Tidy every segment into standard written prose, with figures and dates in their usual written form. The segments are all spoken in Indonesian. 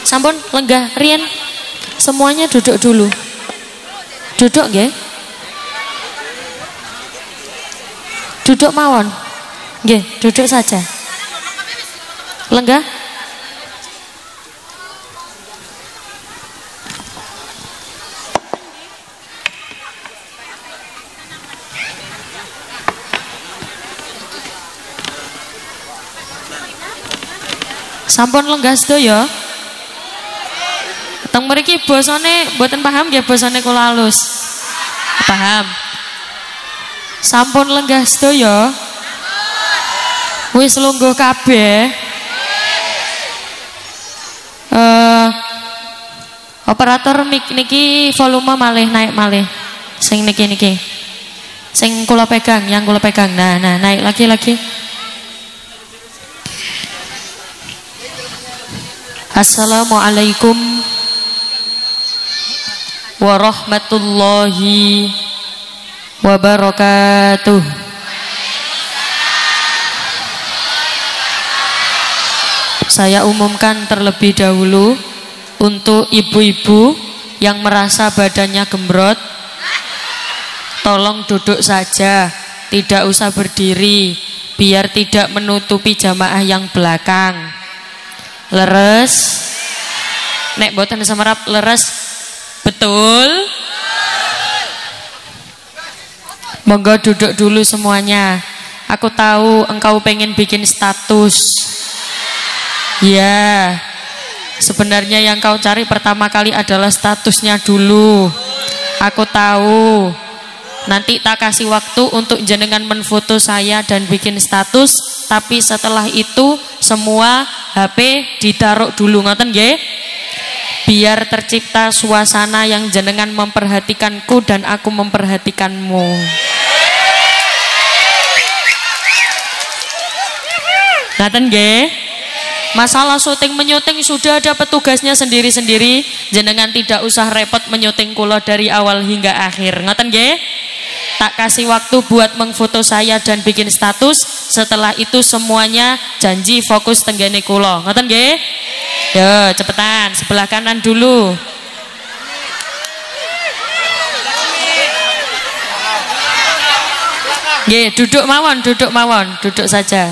Sampun lenggah riyen. Semuanya duduk dulu. Duduk nggih. Duduk mawon. Nggih, duduk saja. Lenggah. Sampun lenggah sedaya. Teng mriki basane mboten paham nggih basane kula halus. Paham. Sampun lenggah sedaya. Wis lungguh kabeh. Operator mic niki volume malih naik malih. Sing niki. Sing kula pegang, yang kula pegang. Nah, naik lagi. Assalamualaikum warahmatullahi wabarakatuh. Saya umumkan terlebih dahulu untuk ibu-ibu yang merasa badannya gembrot, tolong duduk saja, tidak usah berdiri, biar tidak menutupi jamaah yang belakang. Leres, nek boten semerap leres, betul. Monggo duduk dulu semuanya. Aku tahu engkau pengen bikin status. Ya, sebenarnya yang kau cari pertama kali adalah statusnya dulu. Aku tahu. Nanti tak kasih waktu untuk jenengan menfoto saya dan bikin status, tapi setelah itu semua HP ditaruh dulu, ngoten nggih? Biar tercipta suasana yang jenengan memperhatikanku dan aku memperhatikanmu. Ngoten nggih? Masalah syuting menyuting sudah ada petugasnya sendiri-sendiri, jenengan tidak usah repot menyuting kula dari awal hingga akhir. Ngoten nggih? Tak kasih waktu buat mengfoto saya dan bikin status. Setelah itu semuanya janji fokus tenggene kula. Ngoten nggih? Yo, cepetan, sebelah kanan dulu. Nggih, duduk mawon, duduk saja.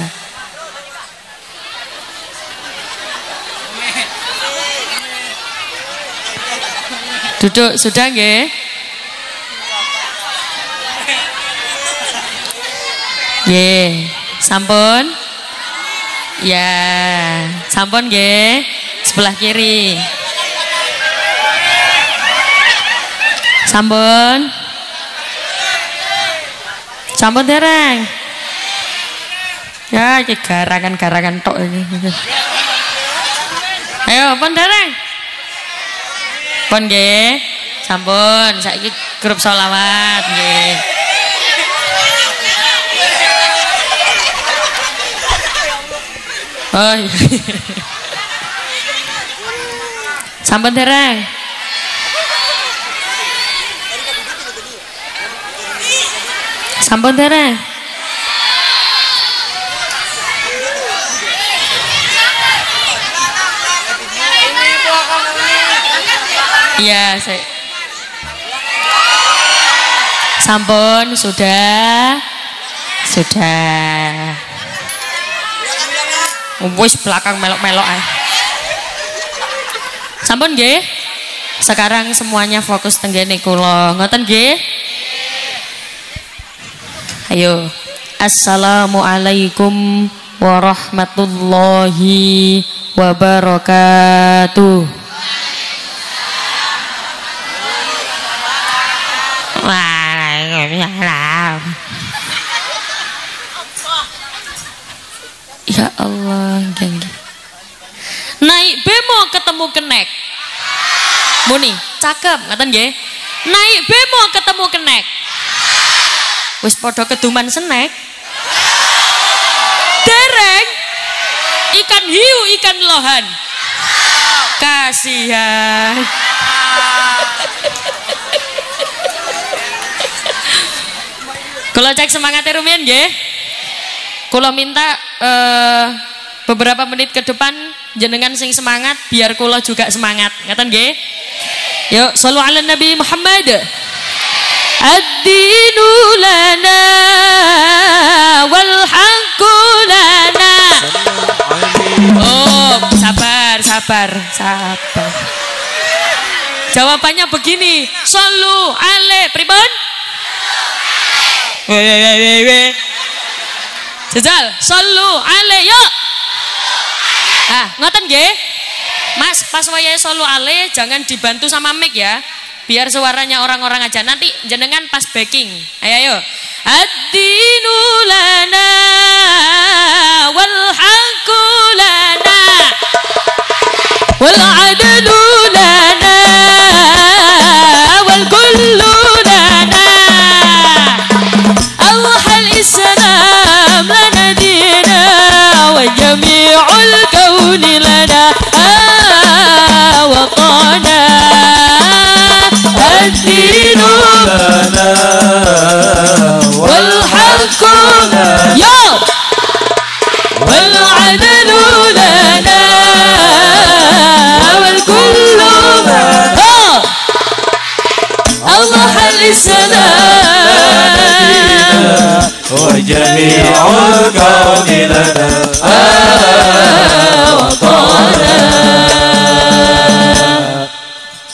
Duduk sudah nggih? Nggih, sampun? Ya, sampun nggih. Sebelah kiri. Sampun? Sampun dereng? Ya, iki garangan tok ini. Ayo, pun dereng? Pun nggih. Sampun, saiki grup sholawat nggih. Oh iya. Sampun dereng? Sampun dereng? Iya, saya. Sampun, sudah. Wis belakang melok-melok ae. Sampun nggih? Sekarang semuanya fokus tenggene kula. Ngoten nggih? Ayo. Assalamualaikum warahmatullahi wabarakatuh. Waalaikumsalam. Ya Allah, genggi. Naik bemo ketemu kenek. Muni, cakep, ngaten nggih. Naik bemo ketemu kenek. Wis padha keduman snack. Dereng. Ikan hiu, ikan lohan. Kasihan. Kalau cek semangatnya rumiyin nggih. Kula minta beberapa menit ke depan jenengan sing semangat biar kula juga semangat. Ngaten nggih? Yuk, shallu ala Nabi Muhammad. Ad-dinu lana wal haqqu lana. Oh, sabar. Jawabannya begini, shallu alaihi pripun? Jajal, shallu alaihi yuk. Ngoten nggih? Mas, pas wayahe shallu alaihi jangan dibantu sama mic ya. Biar suaranya orang-orang aja. Nanti jenengan pas backing. Ayo. Ad-dinu lana wal haqqu lana wal adlu lana wal kullu lana. Allahal Islam lana dina wa jami'ul kauni lana watana. الدين لنا والحق يا والعدل لنا والكل الله الإسلام وجميع الكون لنا وطنا.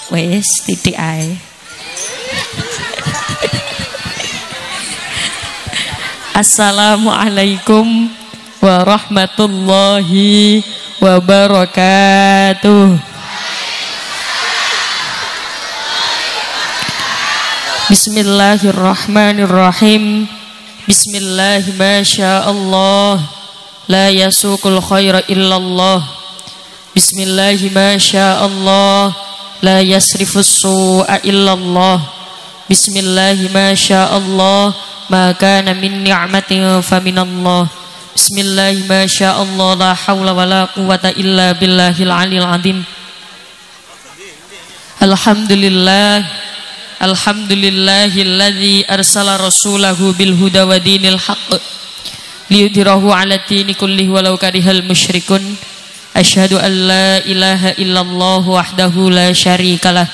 Wes titik ae. Assalamualaikum warahmatullahi wabarakatuh. Bismillahirrahmanirrahim. Bismillahi masyaallah la yasuqul khaira illallah. Bismillahi masyaallah la yasrifus su'a illallah. Bismillahi masyaallah ma kana min ni'matin fa minallah. Bismillahi masyaallah la haula wala quwata illa billahil aliyil azim. Alhamdulillahilladzi arsala rasulahu bil huda wa dinil haqq liyudhhirahu 'ala dini kullihi walau karihal musyrikun. Asyhadu an la ilaha illallah wahdahu la syarikalah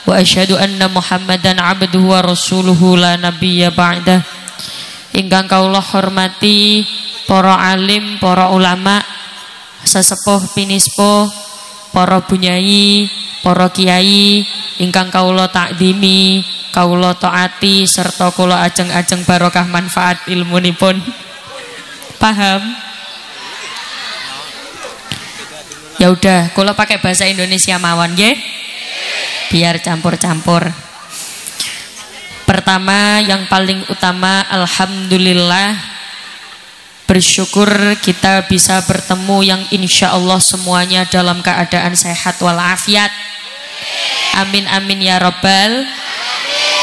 wa asyhadu anna Muhammadan abduhu wa rasuluhu la nabiyya ba'dah. Ingkang kawula hormati para alim, para ulama, sesepuh pinispo, para bunyai, para kiai ingkang kawula takdimi, kawula taati serta kula ajeng-ajeng barokah manfaat ilmunipun. Paham? Ya udah, kula pakai bahasa Indonesia mawon nggih. Biar campur-campur. Pertama, yang paling utama, alhamdulillah, bersyukur kita bisa bertemu yang insya Allah semuanya dalam keadaan sehat walafiat. Amin amin ya robbal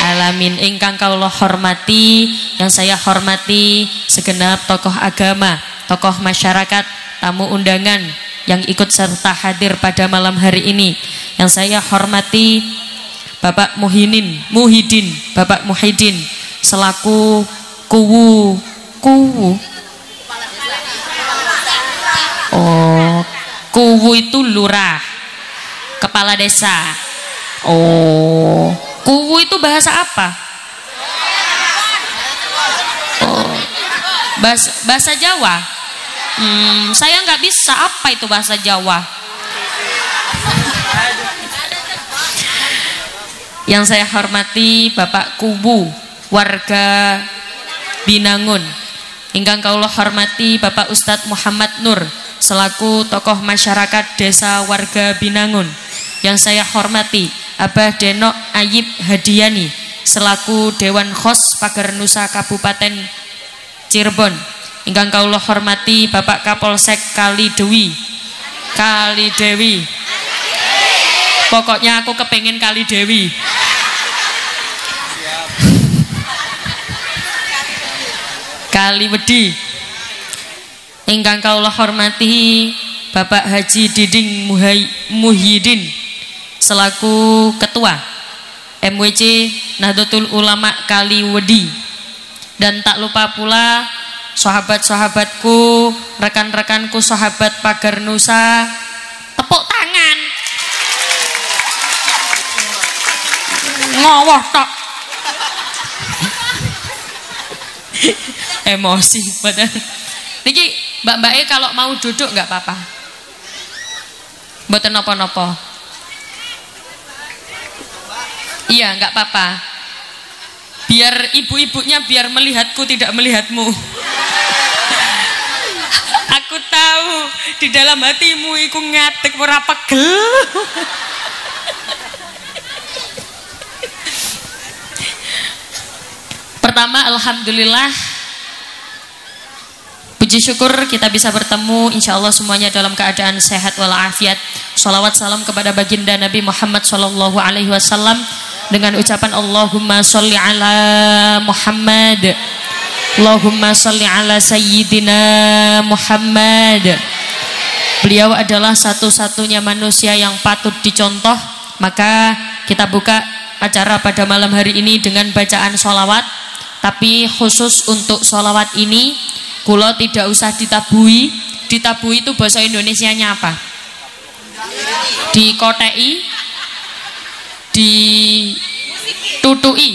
alamin. Ingkang kawula hormati, yang saya hormati segenap tokoh agama, tokoh masyarakat, tamu undangan yang ikut serta hadir pada malam hari ini. Yang saya hormati Bapak Muhyiddin, Bapak Muhyiddin selaku kuwu. Oh, kuwu itu lurah, kepala desa. Oh, kuwu itu bahasa apa? Oh, bahasa Jawa. Saya nggak bisa, apa itu bahasa Jawa? Yang saya hormati Bapak Kubu, warga Binangun. Ingkang kawula hormati Bapak Ustadz Muhammad Nur selaku tokoh masyarakat desa warga Binangun. Yang saya hormati Abah Denok Ayib Hadiani selaku Dewan Khos Pagar Nusa Kabupaten Cirebon. Ingkang kawula hormati Bapak Kapolsek Kalidewi. Pokoknya aku kepengen Kalidewi. Kaliwedi. Ingkang kawula hormati Bapak Haji Diding Muhyiddin selaku Ketua MWC Nahdlatul Ulama Kaliwedi. Dan tak lupa pula sahabat-sahabatku, rekan-rekanku sahabat Pagar Nusa Ngowoh tok. Emosi badan. Niki mbak-mbak kalau mau duduk nggak apa-apa. Mboten napa-napa. Iya nggak apa-apa. Biar ibu-ibunya biar melihatku tidak melihatmu. Aku tahu di dalam hatimu iku ngatek ora pegel. Pertama, alhamdulillah, puji syukur kita bisa bertemu, insya Allah semuanya dalam keadaan sehat walafiat. Shalawat salam kepada baginda Nabi Muhammad Sallallahu Alaihi Wasallam dengan ucapan Allahumma sholli ala Muhammad, Allahumma sholli ala Sayyidina Muhammad. Beliau adalah satu-satunya manusia yang patut dicontoh. Maka kita buka acara pada malam hari ini dengan bacaan sholawat. Tapi khusus untuk sholawat ini kula tidak usah ditabui. Ditabui itu bahasa Indonesianya apa? Dikotei, ditutui,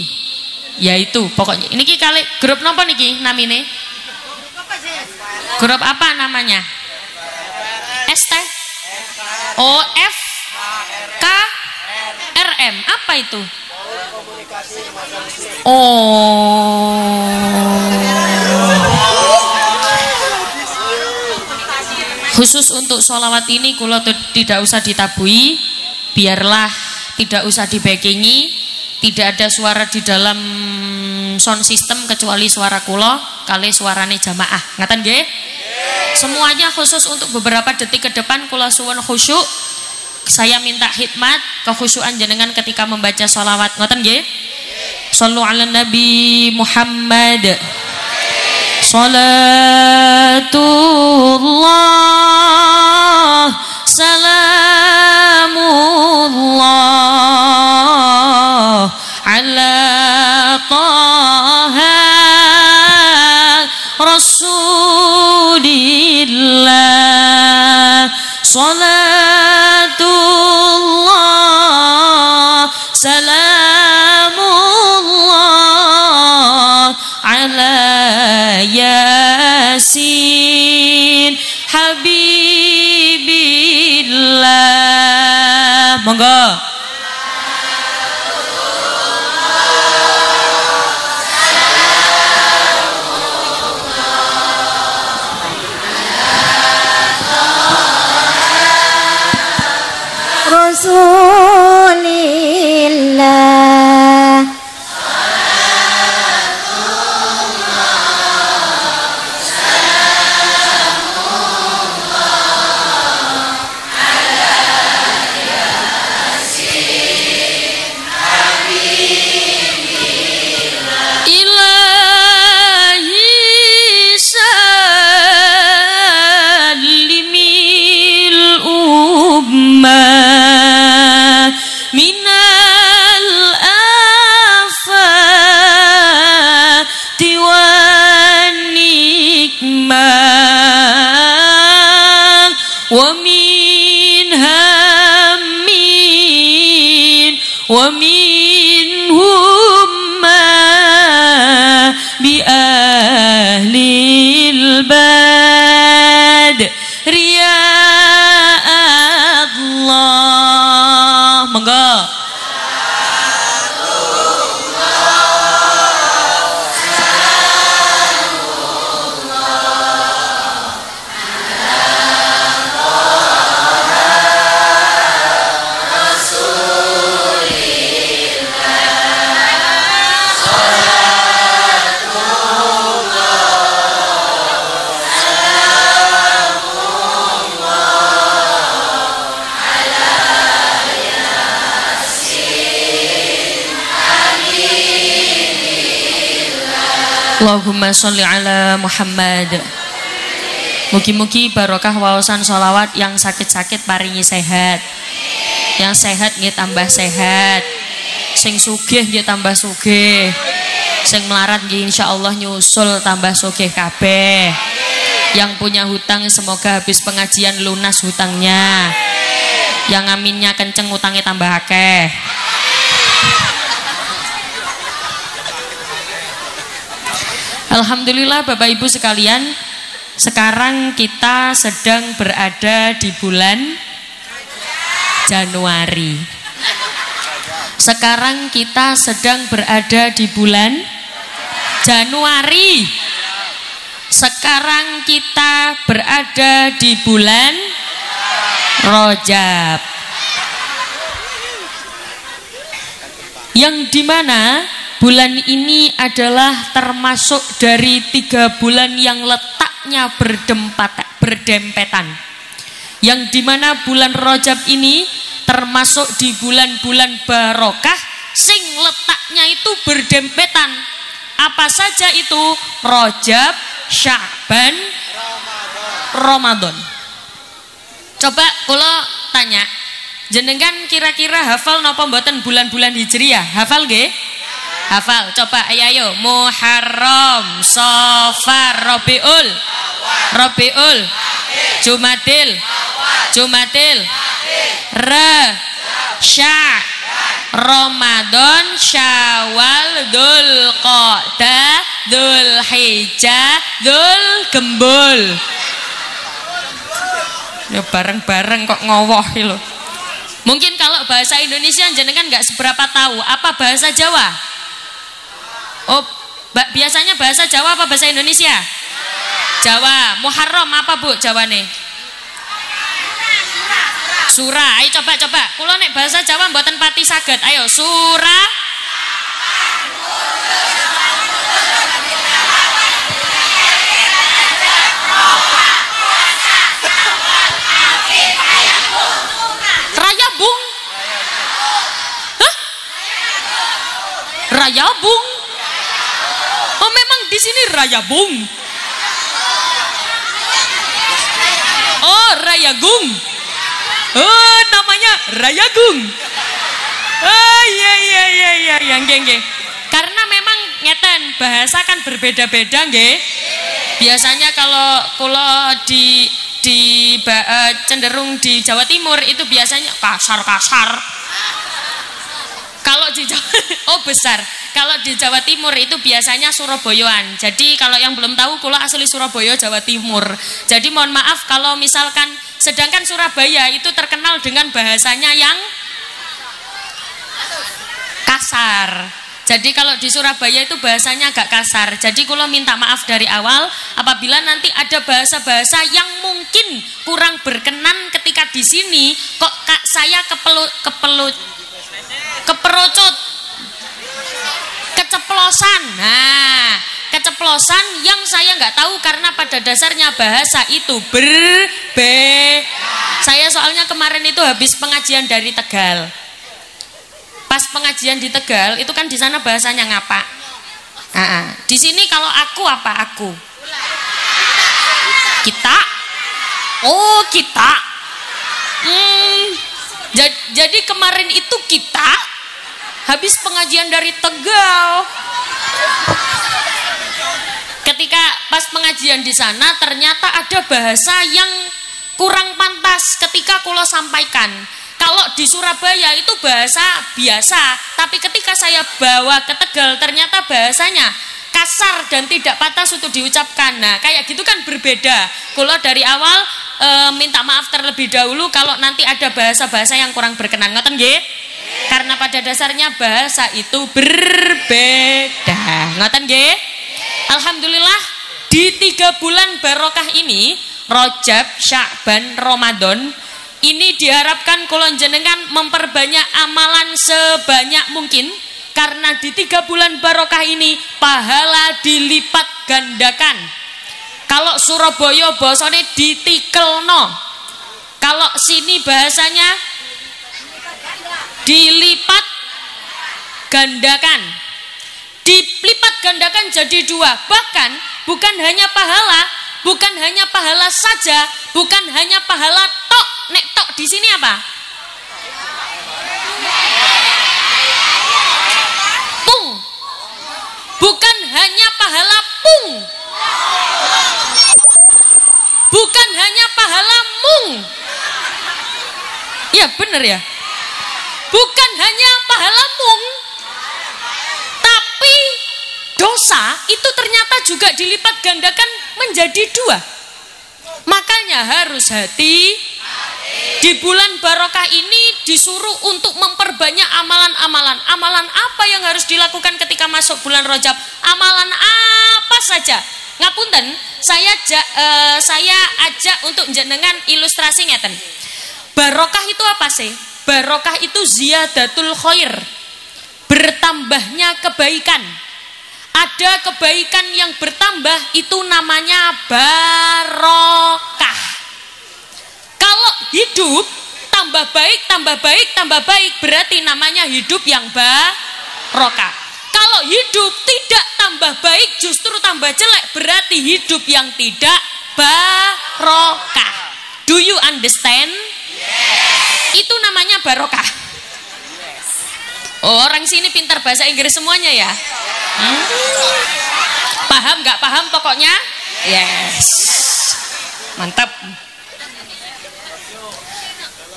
yaitu pokoknya. Ini kali grup napa niki namine? Grup apa namanya? ST? O F K R M. Apa itu? Oh. Khusus untuk sholawat ini kula tidak usah ditabui, biarlah tidak usah dibackingi, tidak ada suara di dalam sound system kecuali suara kula kali suarane jamaah. Ngaten nggih? Semuanya khusus untuk beberapa detik ke depan kula suwun khusyuk. Saya minta khidmat kekhusyukan jenengan ketika membaca sholawat. Ngoten nggih? Shallu ala Nabi Muhammad. Salatullah salamullah ala taha rasulillah. Salatullah salamullah ala Yasin Habibillah. Monggo. Rasulillah. ومنهم ما بأهل الباد رياء الله. Monggo. Allahumma sholli ala Muhammad. Mugi-mugi barokah wawasan sholawat. Yang sakit-sakit paringi sehat, yang sehat nggih tambah sehat, sing sugih nggih tambah sugih, sing melarat nggih insyaallah nyusul tambah sugih kabeh. Yang punya hutang semoga habis pengajian lunas hutangnya. Yang aminnya kenceng utangnya tambah akeh. Alhamdulillah Bapak Ibu sekalian, sekarang kita sedang berada di bulan Januari. Sekarang kita sedang berada di bulan Januari. Sekarang kita berada di bulan Rajab, yang dimana bulan ini adalah termasuk dari 3 bulan yang letaknya berdempetan, yang dimana bulan Rajab ini termasuk di bulan-bulan barokah sing letaknya itu berdempetan. Apa saja itu? Rajab, Sya'ban, Ramadan. Coba kalau tanya, jenengan kira-kira hafal napa mboten bulan-bulan Hijriah? Hafal nggih? Hafal. Coba ayo Muharram, Safar, Rabiul, Jumadil, Sya', Ramadan, Syawal, Dzulqa'dah, Dzulhijjah, Dzulgembul. Ya bareng-bareng kok ngowoh lho. Mungkin kalau bahasa Indonesia jenengan nggak seberapa tahu. Apa bahasa Jawa? Oh, biasanya bahasa Jawa apa bahasa Indonesia? Jawa. Muharram apa Bu Jawane? Surah. Ayo coba. Kulo nek bahasa Jawa mboten pati saged. Ayo surah. Rayabung. Hah? Rayabung. Oh, memang di sini Rayabung. Oh, Rayagung. Oh, namanya Rayagung. Oh, iya, nggih. Karena memang ngeten, bahasa kan berbeda-beda nggih. Biasanya kalau kula cenderung di Jawa Timur itu biasanya kasar. Kalau di Jawa, oh besar. Kalau di Jawa Timur itu biasanya Surabayaan. Jadi kalau yang belum tahu, kula asli Surabaya, Jawa Timur. Jadi mohon maaf kalau misalkan, sedangkan Surabaya itu terkenal dengan bahasanya yang kasar. Jadi kalau di Surabaya itu bahasanya agak kasar. Jadi kula minta maaf dari awal apabila nanti ada bahasa-bahasa yang mungkin kurang berkenan ketika di sini kok saya keperocot, keceplosan. Nah, keceplosan yang saya nggak tahu karena pada dasarnya bahasa itu berbeda. Saya soalnya kemarin itu habis pengajian dari Tegal. Pas pengajian di Tegal itu kan di sana bahasanya ngapa. Di sini kalau aku apa aku? Kita. Oh, kita. Jadi kemarin itu kita habis pengajian dari Tegal. Ketika pas pengajian di sana ternyata ada bahasa yang kurang pantas ketika kula sampaikan. Kalau di Surabaya itu bahasa biasa, tapi ketika saya bawa ke Tegal ternyata bahasanya kasar dan tidak pantas untuk diucapkan. Nah, kayak gitu kan berbeda. Kula dari awal minta maaf terlebih dahulu kalau nanti ada bahasa-bahasa yang kurang berkenan. Ngoten nggih? Karena pada dasarnya bahasa itu berbeda. Ngoten nggih? Alhamdulillah di 3 bulan barokah ini, Rajab, Sya'ban, Ramadan, ini diharapkan kula jenengan memperbanyak amalan sebanyak mungkin, karena di 3 bulan barokah ini pahala dilipat gandakan. Kalau Surabaya bahasanya ditikelno, kalau sini bahasanya dilipat gandakan. Dilipat gandakan jadi 2. Bahkan bukan hanya pahala saja, bukan hanya pahala tok. Nek tok di sini apa? Pung. Bukan hanya pahala pung. Bukan hanya pahala mung. Ya bener ya. Bukan hanya pahala mung, tapi dosa itu ternyata juga dilipat gandakan menjadi 2. Makanya harus hati. Di bulan barokah ini disuruh untuk memperbanyak amalan-amalan. Amalan apa yang harus dilakukan ketika masuk bulan Rajab? Amalan apa saja? Ngapunten, saya ajak untuk jenengan ilustrasi ngeten. Barokah itu apa sih? Barokah itu ziyadatul khair, bertambahnya kebaikan. Ada kebaikan yang bertambah, itu namanya barokah. Kalau hidup tambah baik, tambah baik, tambah baik, berarti namanya hidup yang barokah. Kalau hidup tidak tambah baik, justru tambah jelek, berarti hidup yang tidak barokah. Do you understand? Yes. Itu namanya barokah. Oh, orang sini pintar bahasa Inggris semuanya ya? Paham nggak paham pokoknya? Yes. Mantap.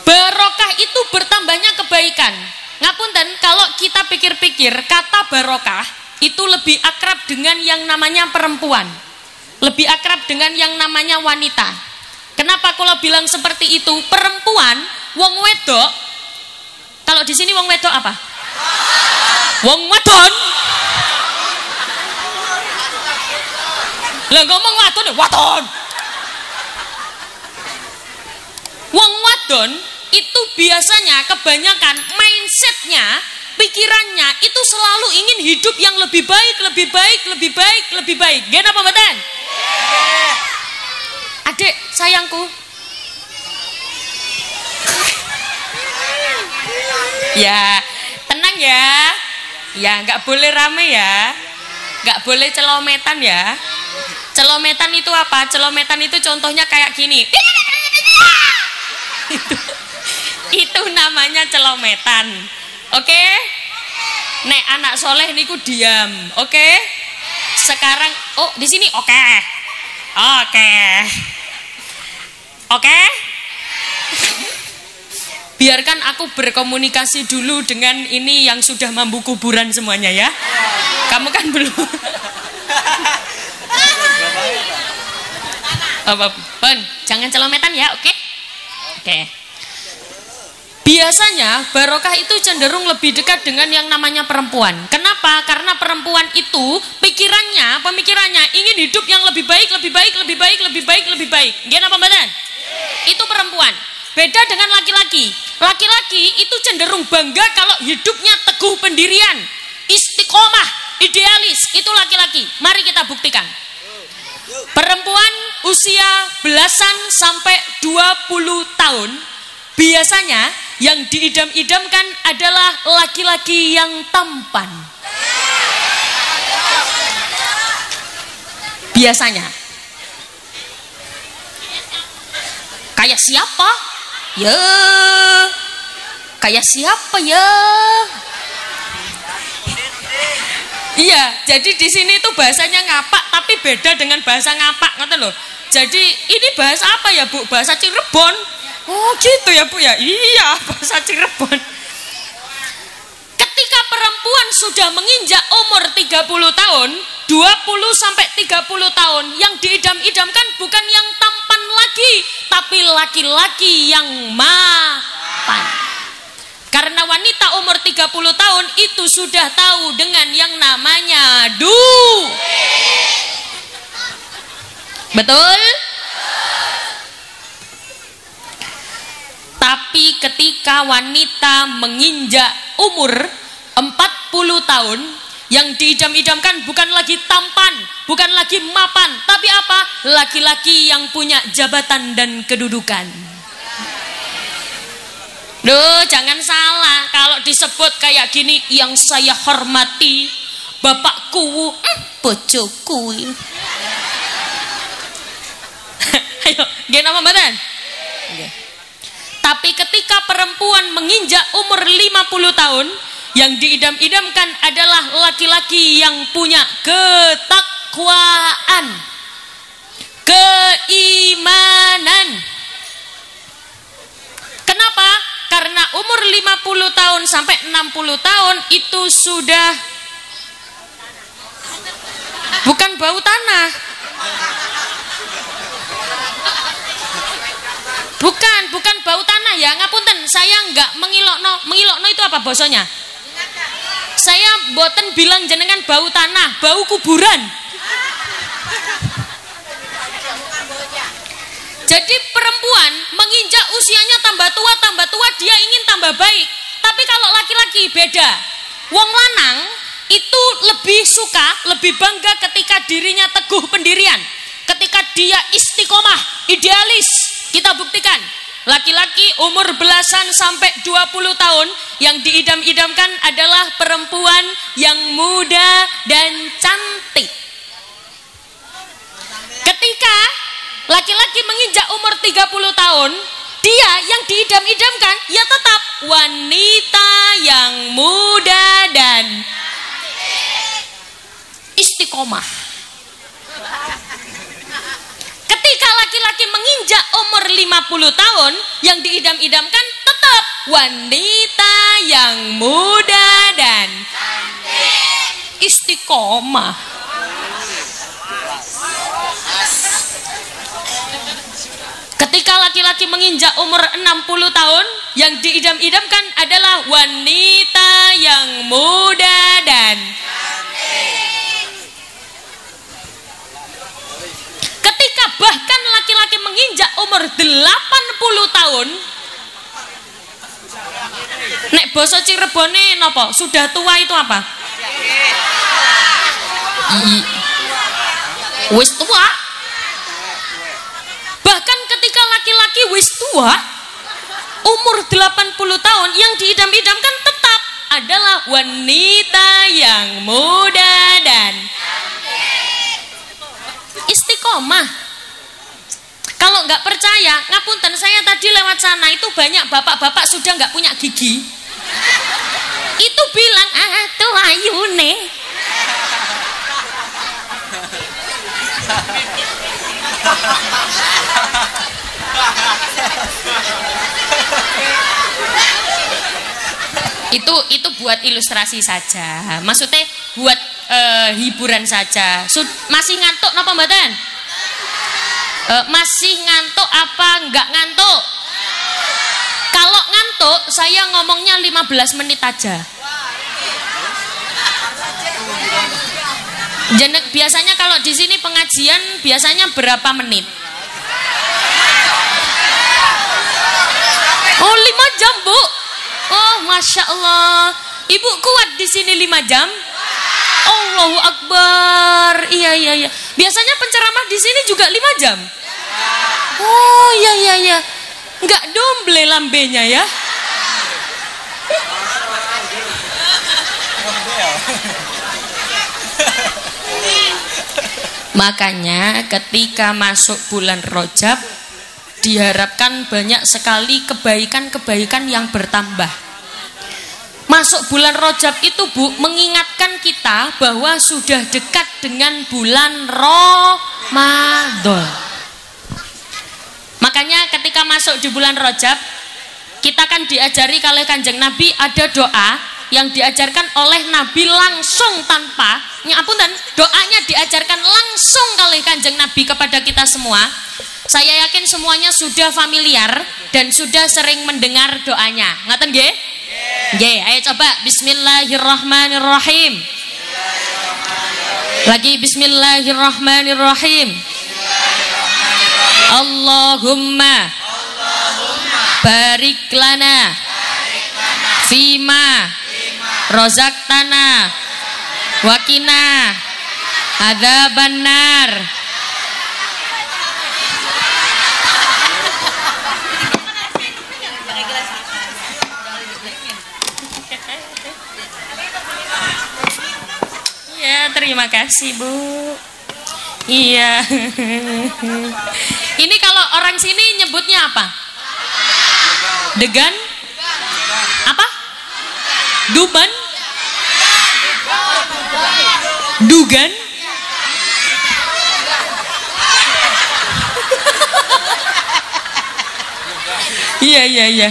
Barokah itu bertambahnya kebaikan. Ngapunten, kalau kita pikir-pikir, kata barokah itu lebih akrab dengan yang namanya perempuan, lebih akrab dengan yang namanya wanita. Kenapa kalau bilang seperti itu? Perempuan, wong wedok. Kalau di sini wong wedok apa? Wong wadon. Lah ngomong wadon ya wadon. Wong wadon itu biasanya kebanyakan mindsetnya, pikirannya itu selalu ingin hidup yang lebih baik, lebih baik, lebih baik, lebih baik. Gak apa mboten? Adik sayangku. Ya, tenang ya. Ya, nggak boleh rame ya. Nggak boleh celometan ya. Celometan itu apa? Celometan itu contohnya kayak gini. Itu namanya celometan. Oke? Nek anak soleh niku diam. Oke? Sekarang di sini oke. Oke? Biarkan aku berkomunikasi dulu dengan ini yang sudah mampu kuburan semuanya ya. Kamu kan belum. Ben, jangan celometan ya, oke? Oke. Biasanya barokah itu cenderung lebih dekat dengan yang namanya perempuan. Kenapa? Karena perempuan itu pemikirannya ingin hidup yang lebih baik, lebih baik, lebih baik, lebih baik, lebih baik. Gimana pembahasan? Itu perempuan. Beda dengan laki-laki. Laki-laki itu cenderung bangga kalau hidupnya teguh pendirian, istiqomah, idealis. Itu laki-laki. Mari kita buktikan. Perempuan usia belasan sampai 20 tahun biasanya yang diidam-idamkan adalah laki-laki yang tampan. Biasanya. Kayak siapa? Ya. Kayak siapa ya? Iya, jadi di sini itu bahasanya ngapak tapi beda dengan bahasa ngapak, ngerti loh. Jadi ini bahasa apa ya, Bu? Bahasa Cirebon. Oh, gitu ya, Bu ya. Iya, bahasa Cirebon. Ketika perempuan sudah menginjak umur 30 tahun, 20 sampai 30 tahun, yang diidam-idamkan bukan yang tampan lagi, tapi laki-laki yang mapan. Karena wanita umur 30 tahun itu sudah tahu dengan yang namanya Betul? Tapi ketika wanita menginjak umur 40 tahun, yang diidam-idamkan bukan lagi tampan, bukan lagi mapan, tapi apa? Laki-laki yang punya jabatan dan kedudukan. Duh, jangan salah kalau disebut kayak gini, yang saya hormati bapakku, bojoku. Ayo, gimana mboten? Tapi ketika perempuan menginjak umur 50 tahun, yang diidam-idamkan adalah laki-laki yang punya ketakwaan, keimanan. Kenapa? Karena umur 50 tahun sampai 60 tahun itu sudah Bukan bau tanah. Bukan bau tanah ya, ngapunten. Saya enggak mengilokno itu apa bosnya? Saya boten bilang jenengan bau tanah, bau kuburan. Jadi perempuan menginjak usianya tambah tua dia ingin tambah baik. Tapi kalau laki-laki beda. Wong lanang itu lebih suka, lebih bangga ketika dirinya teguh pendirian. Ketika dia istiqomah, idealis. Kita buktikan, laki-laki umur belasan sampai 20 tahun yang diidam-idamkan adalah perempuan yang muda dan cantik. Ketika laki-laki menginjak umur 30 tahun, dia yang diidam-idamkan ya tetap wanita yang muda dan istiqomah. Ketika laki-laki menginjak umur 50 tahun, yang diidam-idamkan tetap wanita yang muda dan istiqomah. Ketika laki-laki menginjak umur 60 tahun, yang diidam-idamkan adalah wanita yang muda dan ketika bahkan laki-laki menginjak umur 80 tahun, nek basa Cirebone napa? Sudah tua itu apa? Wis tua. Bahkan ketika laki-laki wis tua, umur 80 tahun, yang diidam-idamkan tetap adalah wanita yang muda dan istiqomah. Kalau nggak percaya, ngapunten, saya tadi lewat sana itu banyak bapak-bapak sudah nggak punya gigi. Itu bilang, tuh ayune. Itu buat ilustrasi saja. Maksudnya buat hiburan saja. Masih ngantuk napa mboten? Masih ngantuk apa enggak ngantuk? Kalau ngantuk saya ngomongnya 15 menit aja. Biasanya kalau di sini pengajian biasanya berapa menit? Oh, 5 jam, Bu. Oh, Masya Allah. Ibu kuat di sini 5 jam? Allahu Akbar. Iya. Biasanya penceramah di sini juga 5 jam? Oh, iya. Enggak domble lambenya ya? Makanya ketika masuk bulan Rajab diharapkan banyak sekali kebaikan-kebaikan yang bertambah. Masuk bulan Rajab itu, Bu, mengingatkan kita bahwa sudah dekat dengan bulan Ramadan. Makanya ketika masuk di bulan Rajab, kita kan diajari oleh Kanjeng Nabi ada doa yang diajarkan oleh Nabi langsung tanpa nyapunten, doanya diajarkan langsung oleh Kanjeng Nabi kepada kita semua. Saya yakin semuanya sudah familiar dan sudah sering mendengar doanya. Ngaten nggih? Nggih, ayo coba bismillahirrahmanirrahim. Lagi bismillahirrahmanirrahim. Allahumma barik lana fima rozaqtana wakina adzabannar. Ya, terima kasih, Bu. Iya. Ini kalau orang sini nyebutnya apa? Degan? Apa? Duban? Dugan? Iya.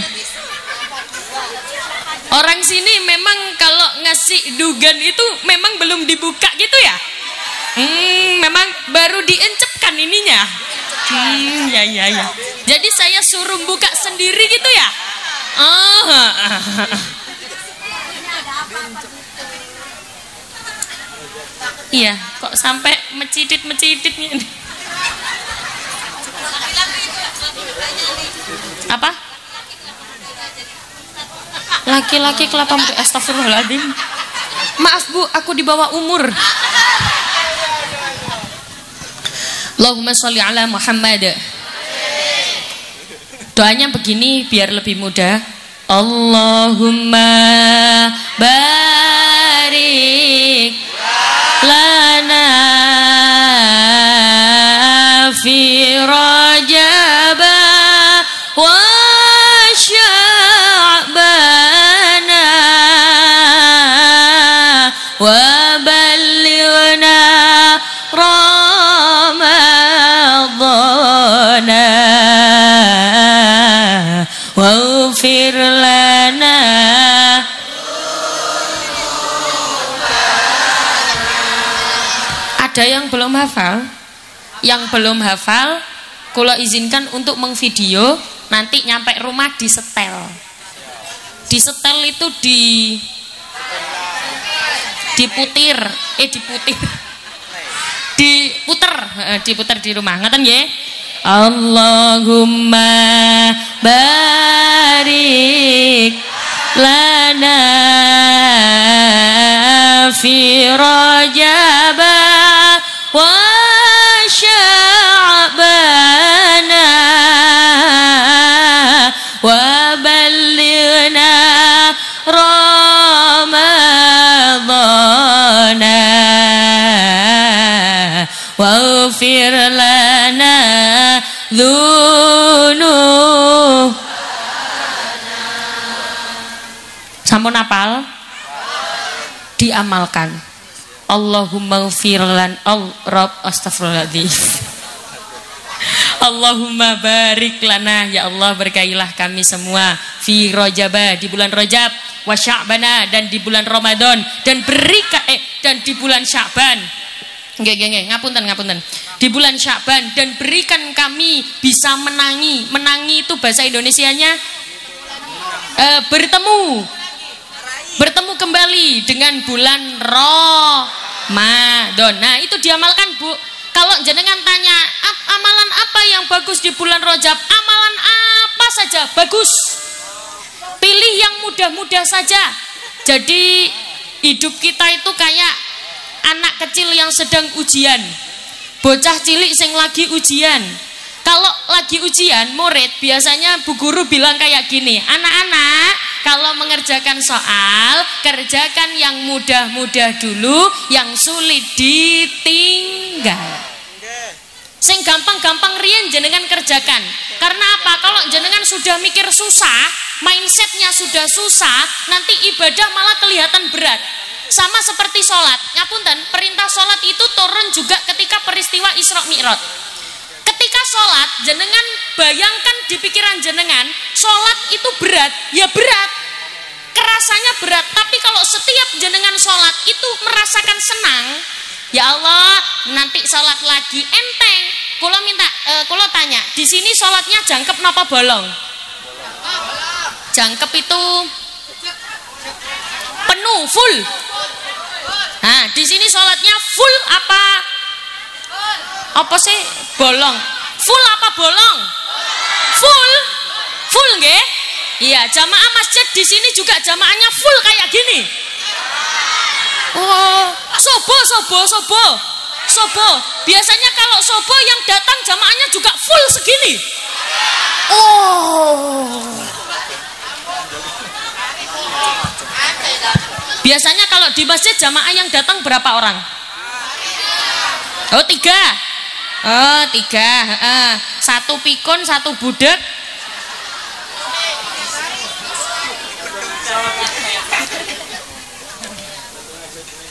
Orang sini memang kalau ngasih dugan itu memang belum dibuka gitu ya? Memang baru diencepkan ininya. Ya. Jadi saya suruh buka sendiri gitu ya. Iya, kok sampai mecidit ini. Apa? Laki-laki kelapa muda. Astagfirullahaladzim. Maaf Bu, aku di bawah umur. Allahumma sholli ala Muhammad. Doanya begini biar lebih mudah. Allahumma barik lana fi Rajab wa Sya'bana wa ballighna Ramadana waghfir lana. Ada yang belum hafal? Yang belum hafal, kula izinkan untuk mengvideo, nanti nyampe rumah disetel. Disetel itu diputer di rumah. Ngaten nggih? Allahumma barik lana fi Rajab wa Sya'bana wa ballighna Ramadana waghfir lana dzunub. Sampun apal? Diamalkan. Allahumma ghfir lan Rabb astagfirullahaladzim. Allahumma barik lana, ya Allah berkailah kami semua fi Rajab, di bulan Rajab, wa Sya'bana, dan di bulan Ramadan, dan dan di bulan Sya'ban. Nggih, ngapunten. Di bulan Sya'ban, dan berikan kami bisa menangi. Menangi itu bahasa Indonesianya bertemu kembali dengan bulan Ramadan. Nah, itu diamalkan, Bu. Kalau jenengan tanya amalan apa yang bagus di bulan Rajab, amalan apa saja bagus. Pilih yang mudah-mudah saja. Jadi hidup kita itu kayak anak kecil yang sedang ujian. Bocah cilik sing lagi ujian. Kalau lagi ujian, murid biasanya bu guru bilang kayak gini, anak-anak kalau mengerjakan soal, kerjakan yang mudah-mudah dulu, yang sulit ditinggal. Sing gampang-gampang riyen jenengan kerjakan. Karena apa? Kalau jenengan sudah mikir susah, mindsetnya sudah susah, nanti ibadah malah kelihatan berat. Sama seperti sholat. Ngapunten, perintah sholat itu turun juga ketika peristiwa Isra Mi'raj. Ketika sholat, jenengan bayangkan di pikiran jenengan, sholat itu berat, ya berat, kerasanya berat. Tapi kalau setiap jenengan sholat itu merasakan senang, ya Allah, nanti sholat lagi enteng. Kulo tanya, di sini sholatnya jangkep napa bolong? Jangkep itu penuh, full. Nah, di sini sholatnya full apa sih bolong? Full apa bolong? Full nggih? Iya, jamaah masjid di sini juga jamaahnya full kayak gini. Oh, sobo. Biasanya kalau sobo yang datang jamaahnya juga full segini. Oh. Biasanya kalau di masjid jamaah yang datang berapa orang? Oh, 3. Oh, 3. 1 pikun, 1 budek.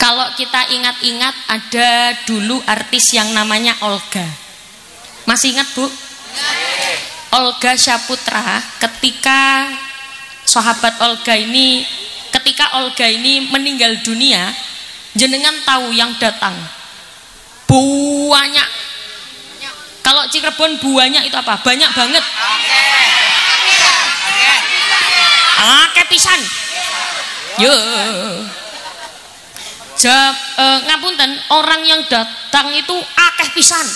Kalau kita ingat-ingat, ada dulu artis yang namanya Olga. Masih ingat, Bu? Olga Syaputra. Ketika Olga ini meninggal dunia, jenengan tahu yang datang. Banyak. Kalau Cirebon buahnya itu apa? Banyak banget. Akeh pisan. Yo. Ngapunten, orang yang datang itu akeh pisan.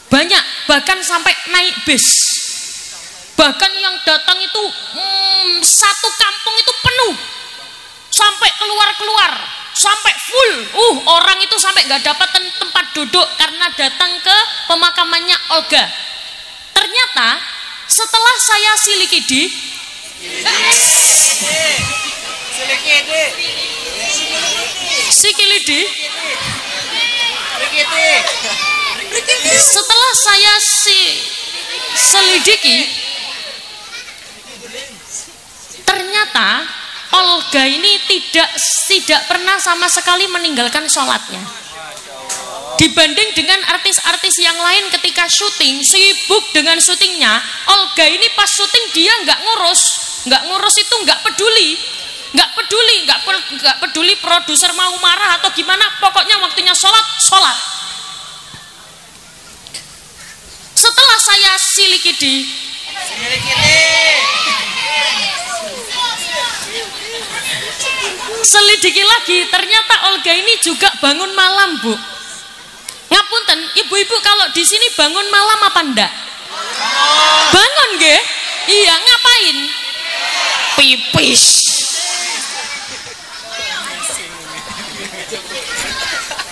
Banyak, bahkan sampai naik bis. Bahkan yang datang itu satu kampung itu penuh. Sampai keluar-keluar, sampai full. Orang itu sampai gak dapat tempat duduk karena datang ke pemakamannya Olga. Ternyata setelah saya silikidi, setelah saya selidiki, ternyata Olga ini tidak pernah sama sekali meninggalkan sholatnya. Dibanding dengan artis-artis yang lain ketika syuting sibuk dengan syutingnya, Olga ini pas syuting dia nggak ngurus itu, nggak peduli produser mau marah atau gimana, pokoknya waktunya sholat. Setelah saya selidiki lagi, ternyata Olga ini juga bangun malam, Bu. Ngapunten, ibu-ibu kalau di sini bangun malam apa ndak? Bangun nggih? Iya, ngapain? Pipis.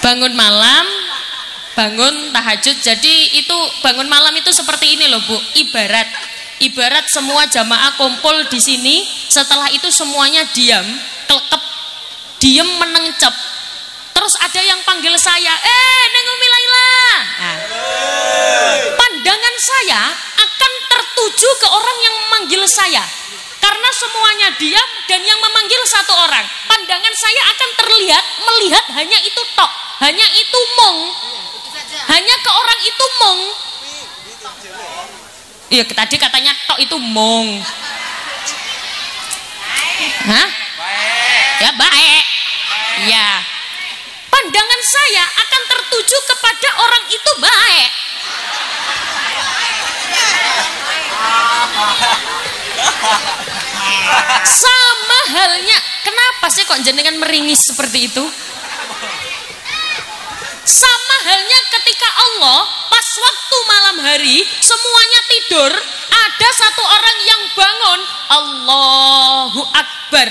Bangun malam, bangun tahajud. Jadi itu bangun malam itu seperti ini loh, Bu. Ibarat semua jamaah kumpul di sini, setelah itu semuanya diam, kelekep, diem menengcep. Terus ada yang panggil saya, Neng Umi Laila. Nah, pandangan saya akan tertuju ke orang yang memanggil saya. Karena semuanya diam dan yang memanggil satu orang. Pandangan saya akan melihat hanya itu tok, hanya itu mong. Hanya ke orang itu mong. Iya, tadi katanya tok itu mong. Hah? Ya baik. Ya. Pandangan saya akan tertuju kepada orang itu baik. Sama halnya, kenapa sih kok jenengan meringis seperti itu? Sama halnya ketika Allah pas waktu malam hari semuanya tidur, ada satu orang yang bangun, Allahu Akbar.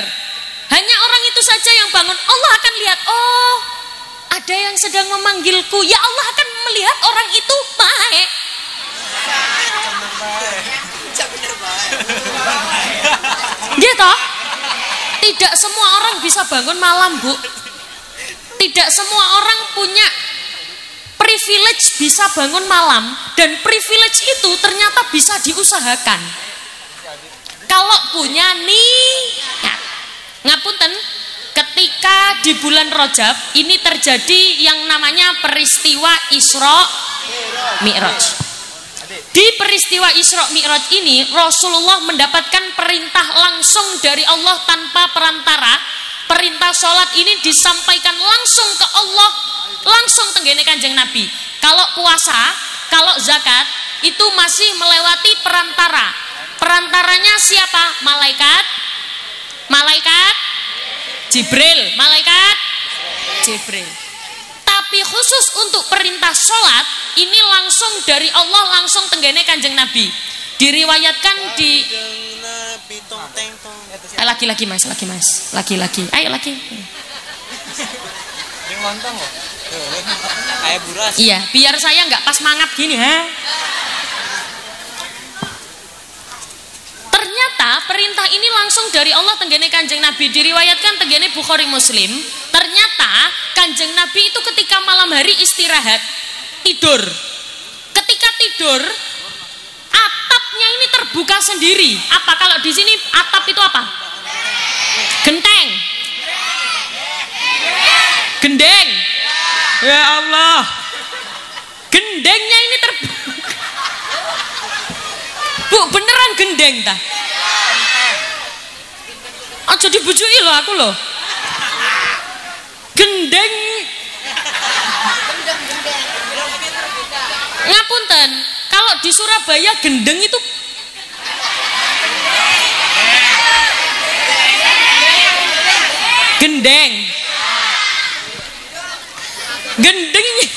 Hanya orang itu saja yang bangun. Allah akan lihat, oh ada yang sedang memanggilku. Ya Allah akan melihat orang itu baik. Gitu. Tidak semua orang bisa bangun malam, Bu. Tidak semua orang punya privilege bisa bangun malam, dan privilege itu ternyata bisa diusahakan kalau punya niat. Ngapunten, ketika di bulan Rajab ini terjadi yang namanya peristiwa Isra Mi'raj. Di peristiwa Isra Mi'raj ini Rasulullah mendapatkan perintah langsung dari Allah tanpa perantara. Perintah sholat ini disampaikan langsung ke Allah, langsung tenggene Kanjeng Nabi. Kalau puasa, kalau zakat itu masih melewati perantara. Perantaranya siapa? Malaikat Jibril. Tapi khusus untuk perintah sholat ini langsung dari Allah, langsung tenggene Kanjeng Nabi. Diriwayatkan di lagi mas, ayo lagi. Iya, biar saya nggak pas mangap gini, ha? Ternyata perintah ini langsung dari Allah tenggene Kanjeng Nabi. Diriwayatkan tenggene Bukhari Muslim. Ternyata Kanjeng Nabi itu ketika malam hari istirahat, tidur. Ketika tidur, atapnya ini terbuka sendiri. Apa kalau di sini atap itu apa? Genteng. Gendeng. Ya Allah. Gendengnya ini terbuka. Bu, beneran gendeng ta? Aja dibujui loh aku loh. Gendeng. Ngapunten, kalau di Surabaya gendeng itu gendeng. Gendengnya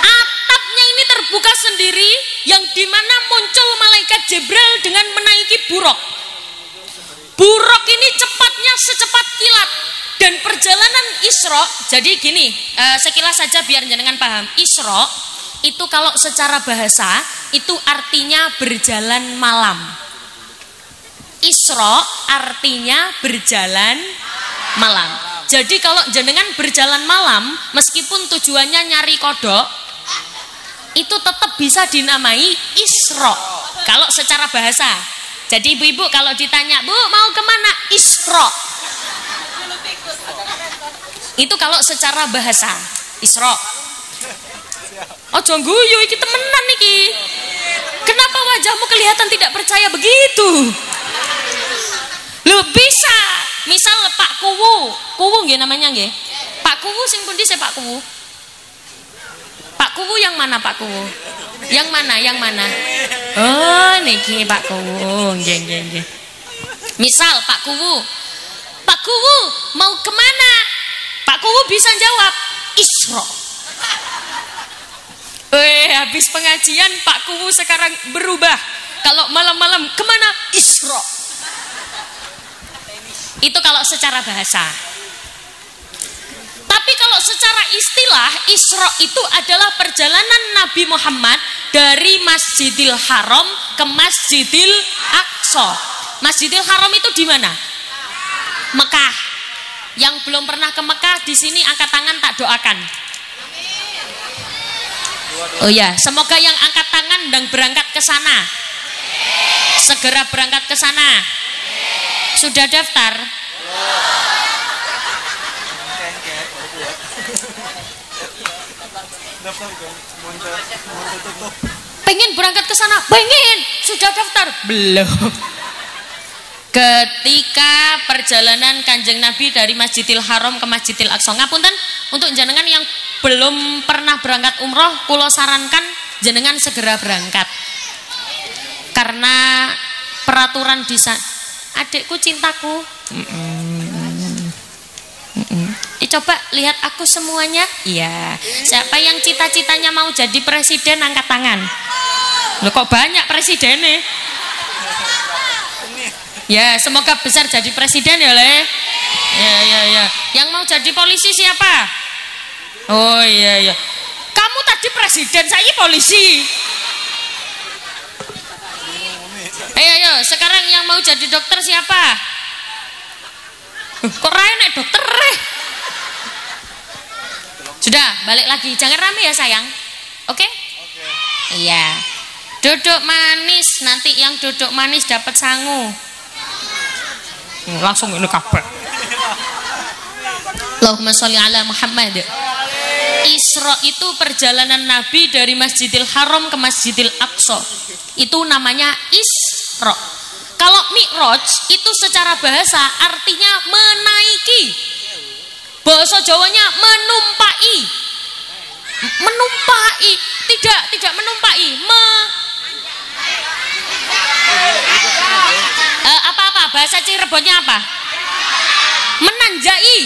atapnya ini terbuka sendiri yang dimana muncul malaikat Jibril dengan menaiki buruk. Buruk ini cepatnya secepat kilat. Dan perjalanan Isra, jadi gini, sekilas saja biar jenengan paham. Isra itu kalau secara bahasa itu artinya berjalan malam. Isra artinya berjalan malam. Jadi kalau jenengan berjalan malam, meskipun tujuannya nyari kodok, itu tetap bisa dinamai Isra. Kalau secara bahasa. Jadi ibu-ibu kalau ditanya, Bu mau kemana? Isra. Itu kalau secara bahasa Isra. Ojo guyu iki temenan iki. Kenapa wajahmu kelihatan tidak percaya begitu? Lu bisa. Misal Pak Kuwu nggih namanya nggih. Pak Kuwu sing pundi sih Pak Kuwu? Pak Kuwu yang mana Pak Kuwu? Yang mana? Yang mana? Oh, niki Pak Kuwu. Nggih. Misal Pak Kuwu. Pak Kuwu mau kemana? Pak Kuwu bisa jawab Isra. Habis pengajian Pak Kuwu sekarang berubah. Kalau malam-malam kemana? Isra. Itu kalau secara bahasa. Tapi kalau secara istilah, Isra itu adalah perjalanan Nabi Muhammad dari Masjidil Haram ke Masjidil Aqsa. Masjidil Haram itu di mana? Mekah. Yang belum pernah ke Mekah di sini angkat tangan tak doakan. Oh ya, semoga yang angkat tangan dan berangkat ke sana. Segera berangkat ke sana. Sudah daftar? Pengen berangkat ke sana? Pengen. Sudah daftar? Belum. Ketika perjalanan Kanjeng Nabi dari Masjidil Haram ke Masjidil Aqsa, ngapunten untuk jenengan yang belum pernah berangkat umroh, kulo sarankan jenengan segera berangkat. Karena peraturan di sana, adikku cintaku. Coba lihat aku semuanya. Iya. Siapa yang cita-citanya mau jadi presiden angkat tangan. Loh kok banyak presidennya? Ya, semoga besar jadi presiden ya, Le. Ya. Yang mau jadi polisi siapa? Oh iya. Kamu tadi presiden, saya polisi. Ayo, sekarang yang mau jadi dokter siapa? Kok Raya nek dokter? Sudah, balik lagi. Jangan rame ya, sayang. Oke? Iya. Duduk manis, nanti yang duduk manis dapat sangu. Langsung ini kabar. Allahumma sholli ala Muhammad. Isra itu perjalanan Nabi dari Masjidil Haram ke Masjidil Aqsa. Itu namanya Isra. Kalau Mi'raj itu secara bahasa artinya menaiki. Bahasa Jawanya menumpai. Menumpai, tidak menumpai. Apa bahasa Cirebonnya apa? Menanjai.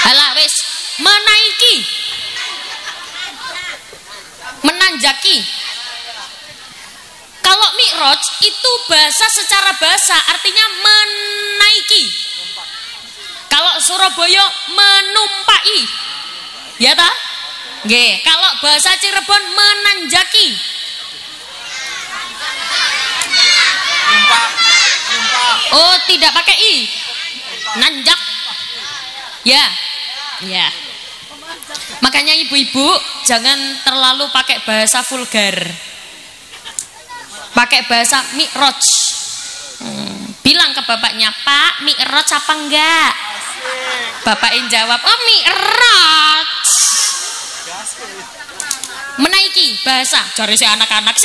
Halah wis, menaiki. Menanjaki. Kalau Mi'raj itu bahasa secara bahasa artinya menaiki. Kalau Surabaya menumpai. Ya ta? Nggih, kalau bahasa Cirebon menanjaki. Oh, tidak pakai i. Nanjak. Ya. Makanya ibu-ibu jangan terlalu pakai bahasa vulgar. Pakai bahasa Mi'raj. Bilang ke bapaknya, Pak, Mi'raj apa enggak? Bapaknya jawab, oh Mi'raj. Menaiki bahasa. Cari si anak-anak.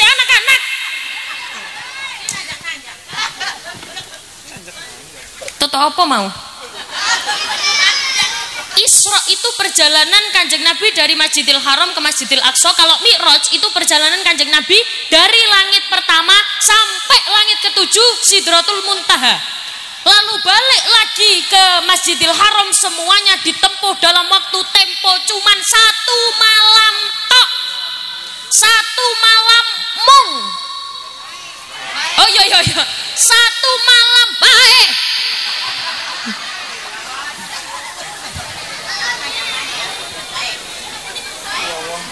Toto apa mau? Isra itu perjalanan Kanjeng Nabi dari Masjidil Haram ke Masjidil Aqsa. Kalau Mi'raj itu perjalanan Kanjeng Nabi dari langit pertama sampai langit ketujuh Sidratul Muntaha. Lalu balik lagi ke Masjidil Haram, semuanya ditempuh dalam waktu tempo cuman 1 malam tok. 1 malam mung. Oh iya. 1 malam baik.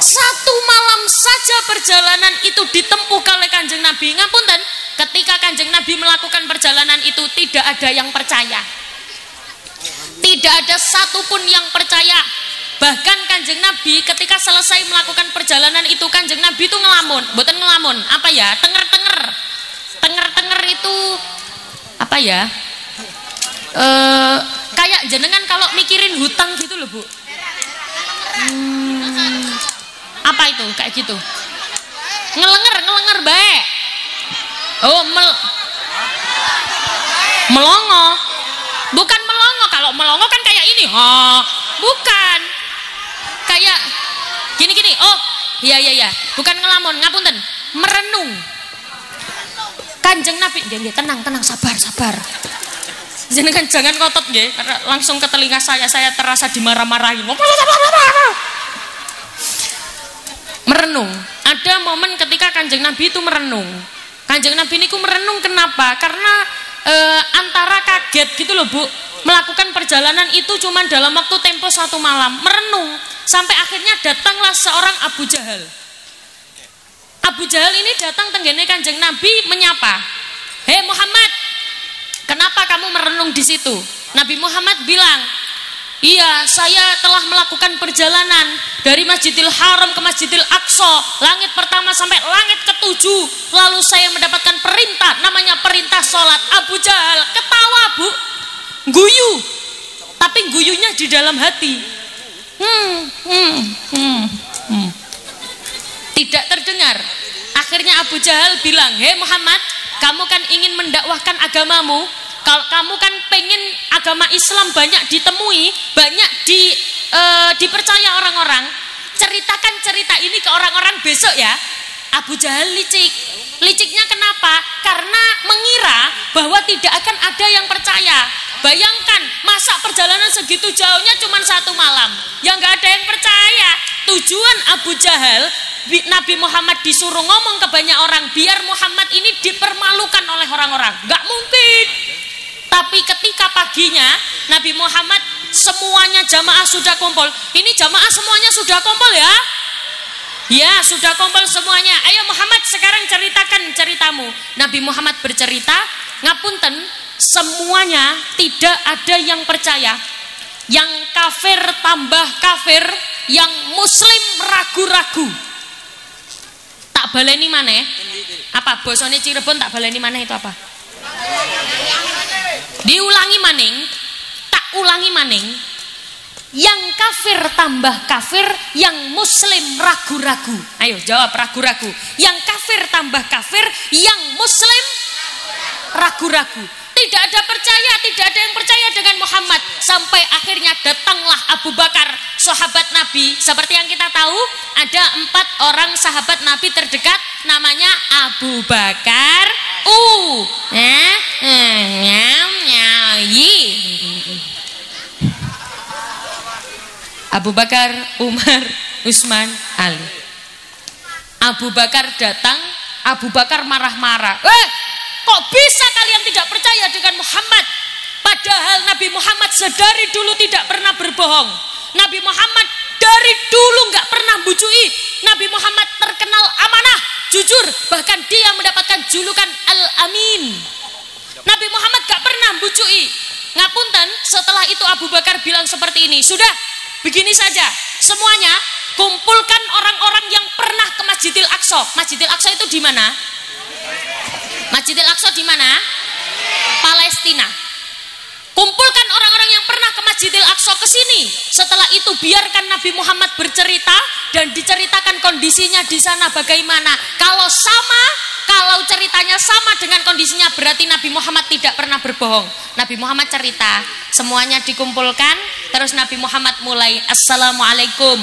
Satu malam saja perjalanan itu ditempuh oleh Kanjeng Nabi. Ngapunten, ketika Kanjeng Nabi melakukan perjalanan itu tidak ada yang percaya. Tidak ada satupun yang percaya. Bahkan Kanjeng Nabi ketika selesai melakukan perjalanan itu, Kanjeng Nabi itu ngelamun. Mboten ngelamun, apa ya? Tenger-tenger. Tenger-tenger itu apa ya? Kayak jenengan kalau mikirin hutang gitu loh, Bu. Apa itu kayak gitu? Ngelenger baik. Oh, melongo. Bukan melongo. Kalau melongo kan kayak ini. Oh, bukan. Kayak gini. Oh, iya. Bukan ngelamun, ngapunten. Merenung. Kanjeng Nabi, nggih, tenang, sabar. Jenengan jangan ngotot nggih, karena langsung ke telinga saya terasa dimarah-marahin. Merenung. Ada momen ketika Kanjeng Nabi itu merenung. Kanjeng Nabi ini merenung kenapa? Karena antara kaget gitu loh, Bu. Melakukan perjalanan itu cuma dalam waktu tempo 1 malam. Merenung. Sampai akhirnya datanglah seorang Abu Jahal. Abu Jahal ini datang tenggene Kanjeng Nabi menyapa. Hei Muhammad, kenapa kamu merenung di situ? Nabi Muhammad bilang, iya, saya telah melakukan perjalanan dari Masjidil Haram ke Masjidil Aqsa, langit pertama sampai langit ke-7. Lalu saya mendapatkan perintah, namanya perintah sholat. Abu Jahal ketawa, Bu, guyu, tapi guyunya di dalam hati. Tidak terdengar. Akhirnya Abu Jahal bilang, hei Muhammad, kamu kan ingin mendakwahkan agamamu. Kalau kamu kan pengen agama Islam banyak ditemui, banyak dipercaya orang-orang, ceritakan cerita ini ke orang-orang besok ya. Abu Jahal liciknya kenapa? Karena mengira bahwa tidak akan ada yang percaya. Bayangkan, masa perjalanan segitu jauhnya cuma 1 malam, ya nggak ada yang percaya. Tujuan Abu Jahal, Nabi Muhammad disuruh ngomong ke banyak orang biar Muhammad ini dipermalukan oleh orang-orang. Nggak mungkin. Tapi ketika paginya Nabi Muhammad semuanya jamaah sudah kumpul. Ini jamaah semuanya sudah kumpul ya? Ya, sudah kumpul semuanya. Ayo Muhammad, sekarang ceritakan ceritamu. Nabi Muhammad bercerita, ngapunten, semuanya tidak ada yang percaya. Yang kafir tambah kafir, yang muslim ragu-ragu. Tak baleni maneh. Apa bosone Cirebon tak baleni maneh itu apa? Diulangi maning, tak ulangi maning. Yang kafir tambah kafir, yang muslim ragu-ragu. Ayo jawab, ragu-ragu. Yang kafir tambah kafir, yang muslim ragu-ragu. Tidak ada percaya, tidak ada yang percaya dengan Muhammad. Sampai akhirnya datanglah Abu Bakar, sahabat Nabi. Seperti yang kita tahu, ada 4 orang sahabat Nabi terdekat, namanya Abu Bakar, Abu Bakar, Umar, Utsman, Ali. Abu Bakar datang, Abu Bakar marah-marah. Kok bisa kalian tidak percaya dengan Muhammad? Padahal Nabi Muhammad sedari dulu tidak pernah berbohong. Nabi Muhammad dari dulu nggak pernah bucui. Nabi Muhammad terkenal amanah, jujur, bahkan dia mendapatkan julukan Al-Amin. Nabi Muhammad nggak pernah bucui. Ngapunten, setelah itu Abu Bakar bilang seperti ini, sudah, begini saja, semuanya kumpulkan orang-orang yang pernah ke Masjidil Aqsa. Masjidil Aqsa itu di mana? Masjidil Aqsa di mana? Palestina. Kumpulkan orang-orang yang pernah ke Masjidil Aqsa ke sini. Setelah itu biarkan Nabi Muhammad bercerita dan diceritakan kondisinya di sana bagaimana. Kalau sama, Kalau ceritanya sama dengan kondisinya berarti Nabi Muhammad tidak pernah berbohong. Nabi Muhammad cerita, semuanya dikumpulkan, terus Nabi Muhammad mulai assalamualaikum,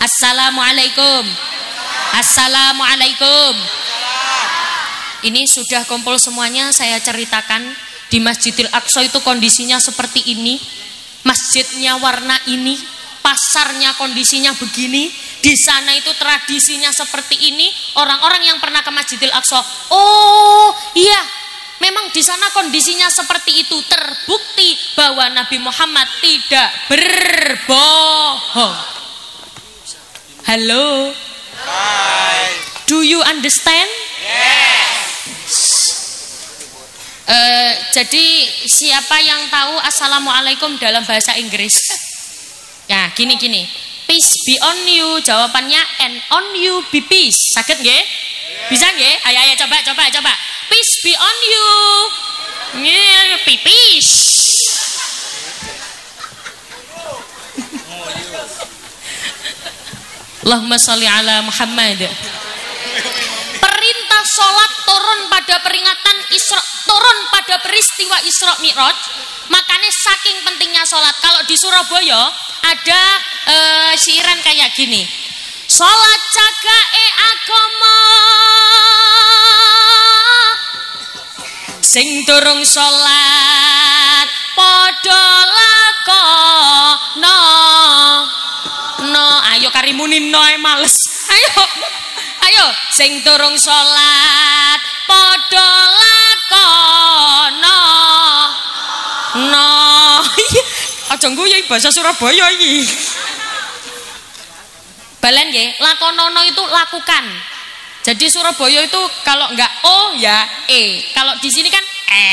assalamualaikum, assalamualaikum. Ini sudah kumpul semuanya, saya ceritakan di Masjidil Aqsa itu kondisinya seperti ini, masjidnya warna ini, pasarnya kondisinya begini, di sana itu tradisinya seperti ini. Orang-orang yang pernah ke Masjidil Aqsa, oh iya, memang di sana kondisinya seperti itu, terbukti bahwa Nabi Muhammad tidak berbohong. Halo, do you understand? Jadi siapa yang tahu assalamualaikum dalam bahasa Inggris? Nah, gini. Peace be on you, jawabannya and on you be peace. Sakit nggih? Bisa nggih? Ayo coba. Peace be on you. Be peace. Allahumma sholli ala Muhammad. Perintah sholat turun pada peringatan Isra, turun pada peristiwa Isra Mi'raj. Makanya saking pentingnya sholat. Kalau di Surabaya ada siiran kayak gini, sholat jagae agama, sing durung sholat padha lakono. Ayo karimunin noe males. Ayo sing durung sholat padha lakono. Aja guyu bahasa Surabaya iki. Balen nggih, lakonono itu lakukan. Jadi Surabaya itu kalau enggak o ya e. Kalau di sini kan e.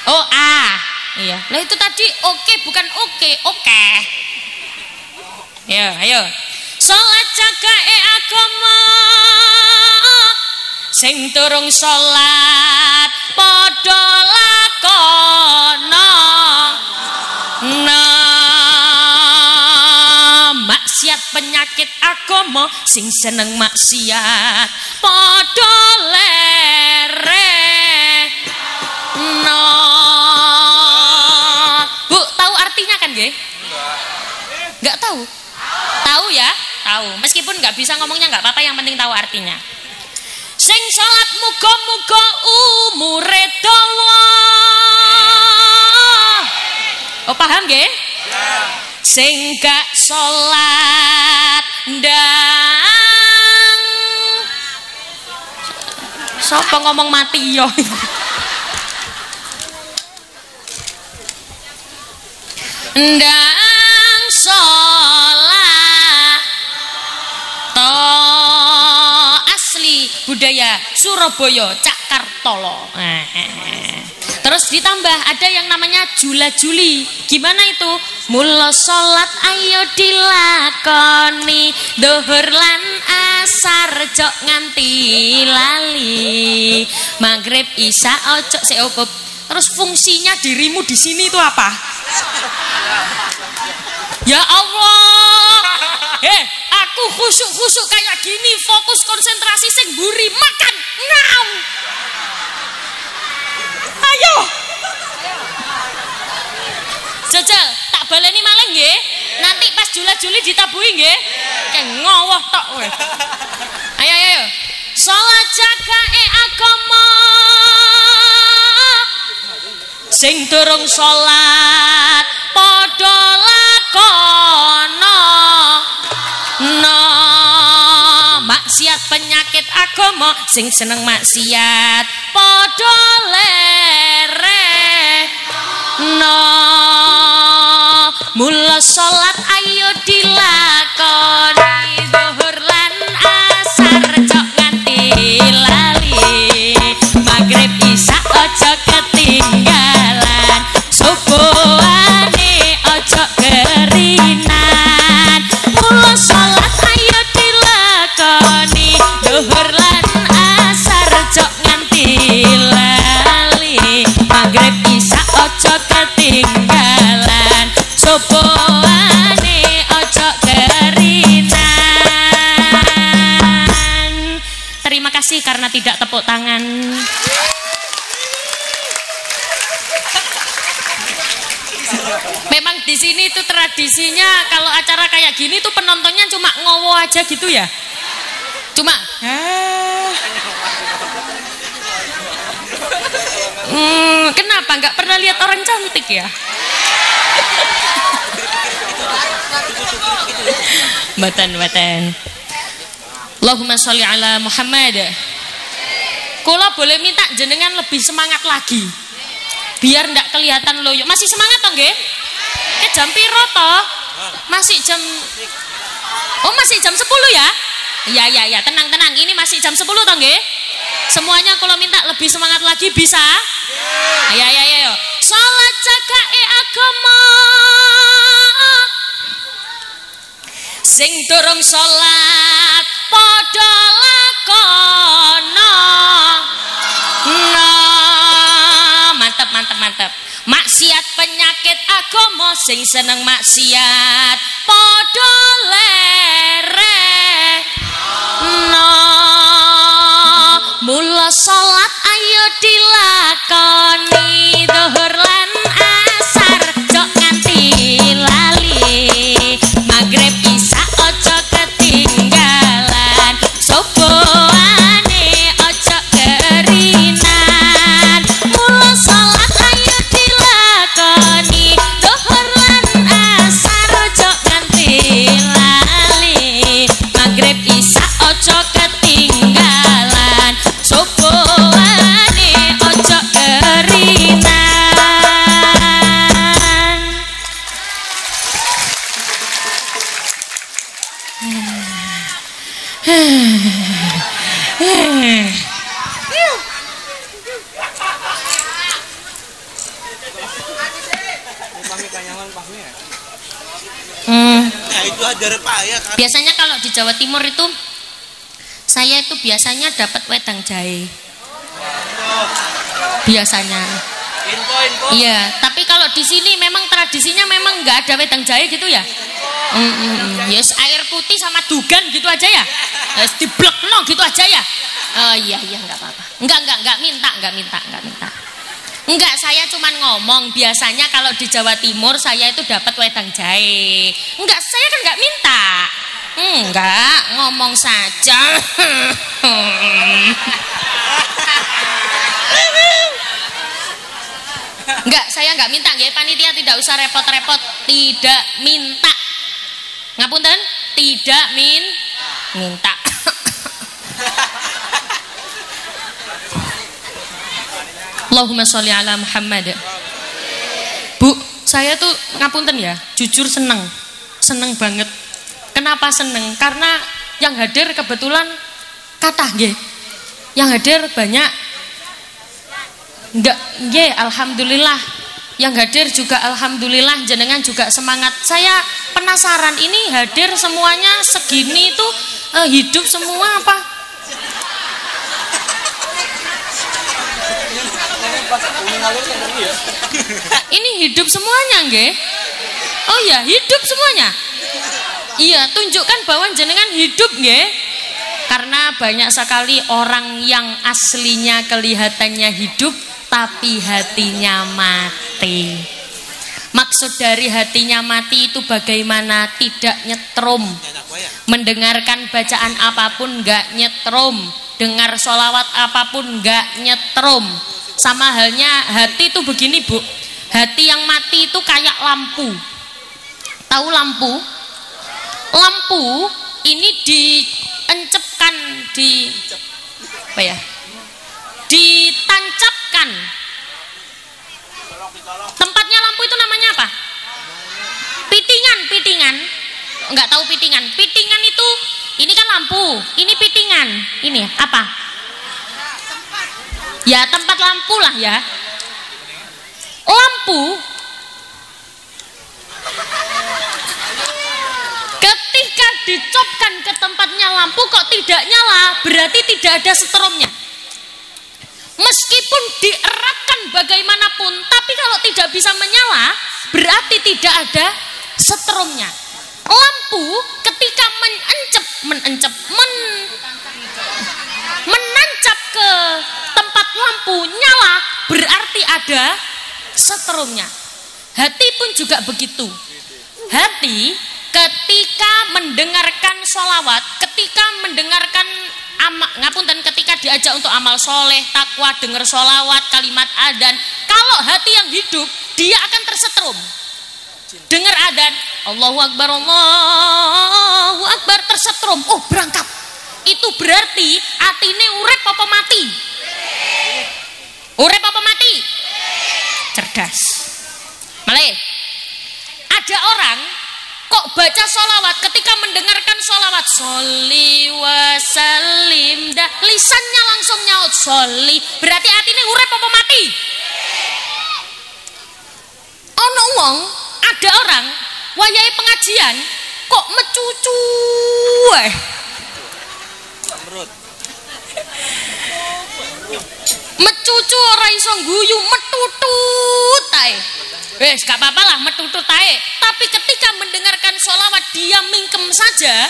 O a. Iya. Nah itu tadi oke bukan oke. Ayo. Salat jagae agama, sing durung salat padha lakono. Maksiat penyakit agama, sing seneng maksiat padha lere. Bu, tahu artinya kan nggih? Enggak tahu? Tahu ya? Tahu. Meskipun nggak bisa ngomongnya nggak apa-apa, yang penting tahu artinya. Sing salat muga-muga umure dawa. Oh paham nggih? Sing gak salat ndang. Sapa ngomong mati yo? Ndang salat to asli budaya Surabaya Cakartolo. Terus ditambah ada yang namanya jula-juli. Gimana itu? Mula salat ayo dilakoni, dhuhur lan asar jok nganti lali, maghrib isya ojo seopo. Terus fungsinya dirimu di sini itu apa? Ya Allah, aku khusuk kayak gini, fokus konsentrasi sing buri makan ngau. Ayo, jajal tak baleni malah nggih. Nanti pas jula-juli ditabui nggih. Kayak ngowoh tok kowe. Ayo. Salat jagae agama, sing durung salat padha lakono. Maksiat penyakit agama, sing seneng maksiat padha lere. Mula salat ayo dilakoni, dhuhur lan asar jok nganti lali, maghrib isya ojo ketinggalan, subuhane ojo kerinan. Mula salat ayo dilakoni, dhuhur lan asar jok nganti lali, maghrib isya ojo ketinggalan, subuhane tepuk tangan. Memang di sini itu tradisinya kalau acara kayak gini tuh penontonnya cuma ngowo aja gitu ya. Cuma kenapa nggak pernah lihat orang cantik ya? Batan. Allahumma sholli ala Muhammad. Kula boleh minta jenengan lebih semangat lagi. Biar ndak kelihatan loyo. Masih semangat toh nggih? Jam piro toh? Masih jam masih jam 10 ya? Iya, tenang. Ini masih jam 10 toh nggih? Semuanya kalau minta lebih semangat lagi bisa? Ya. Salat cakake agama. Sing durung salat padha lakono. Mantap. Maksiat penyakit agama, sing seneng maksiat padha lereh. Mula salat ayo dilakoni zuhur lan asar jok nganti lali. Maghrib isya ojo ketinggalan, subuhane ojo kerinan. Mula salat ayo dilakoni zuhur lan asar jok nganti lali. Maghrib isya ojo ketinggalan, subuhane ojo kerinan. Biasanya kalau di Jawa Timur itu saya itu biasanya dapat wedang jahe. Biasanya. Iya, tapi kalau di sini memang tradisinya memang nggak ada wedang jahe gitu ya. Yes, air putih sama dugan gitu aja ya. Yes, diblekno gitu aja ya. Iya nggak apa-apa. Nggak minta. Enggak, saya cuman ngomong biasanya kalau di Jawa Timur saya itu dapat wedang jahe. Enggak, saya kan nggak minta. Enggak, ngomong saja. Enggak, saya nggak minta nggih, panitia tidak usah repot-repot, tidak minta. Ngapunten? Tidak minta. Allahumma sholli ala Muhammad. Bu, saya tuh ngapunten ya, jujur seneng banget. Kenapa seneng? Karena yang hadir kebetulan kathah nggih. Yang hadir banyak. Enggak, nggih, alhamdulillah. Yang hadir juga alhamdulillah, jenengan juga semangat. Saya penasaran ini hadir semuanya segini itu hidup semua apa? Ini hidup semuanya nggih? Oh ya, hidup semuanya. Iya, tunjukkan bahwa jenengan hidup nggih. Karena banyak sekali orang yang aslinya kelihatannya hidup tapi hatinya mati. Maksud dari hatinya mati itu bagaimana? Tidak nyetrum. Mendengarkan bacaan apapun nggak nyetrum. Dengar sholawat apapun nggak nyetrum. Sama halnya hati itu begini Bu, hati yang mati itu kayak lampu. Tahu lampu? Lampu ini diencepkan ditancapkan. Tempatnya lampu itu namanya apa? Pitingan. Enggak tahu pitingan. Pitingan itu, ini kan lampu, ini pitingan. Ini apa? Ya tempat lampu lah ya. Lampu ketika dicopkan ke tempatnya lampu kok tidak nyala, berarti tidak ada setrumnya. Meskipun dieratkan bagaimanapun, tapi kalau tidak bisa menyala, berarti tidak ada setrumnya. Lampu ketika menancap ke tempat lampu nyala berarti ada setrumnya. Hati pun juga begitu. Hati ketika mendengarkan sholawat, ketika mendengarkan ketika diajak untuk amal soleh, takwa, dengar sholawat, kalimat adzan, kalau hati yang hidup, dia akan tersetrum. Dengar adzan, Allahu Akbar, tersetrum, oh berangkat. Itu berarti atine urip apa mati? Urip apa mati? Cerdas. Malih, ada orang kok baca sholawat, ketika mendengarkan sholawat sholli wa sallim, dah lisannya langsung nyaut sholli, berarti atine urip apa mati? Ono wong, ada orang wayahe pengajian kok mecucu mecucu ora iso guyu, metutut ae. Wes gak apa-apa lah metutut ae. Tapi ketika mendengarkan sholawat dia mingkem saja.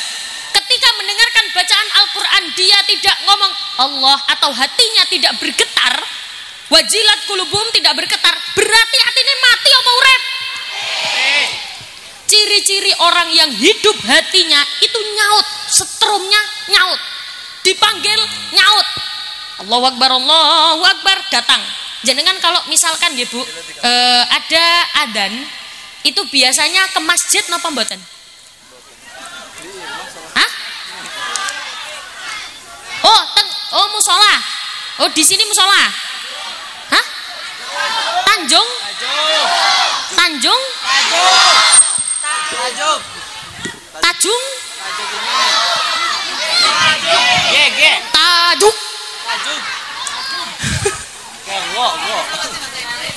Ketika mendengarkan bacaan Al-Quran dia tidak ngomong Allah atau hatinya tidak bergetar, wajilat kulubum tidak bergetar, berarti hatinya mati apa urep? Ciri-ciri orang yang hidup hatinya itu nyaut, setrumnya nyaut, dipanggil nyaut. Allahu Akbar datang. Jenengan kalau misalkan ya Bu, ada adzan itu biasanya ke masjid napa mboten? Hah? Oh musola. Oh di sini musola. Hah? Tanjung? Tajung? Tajuk?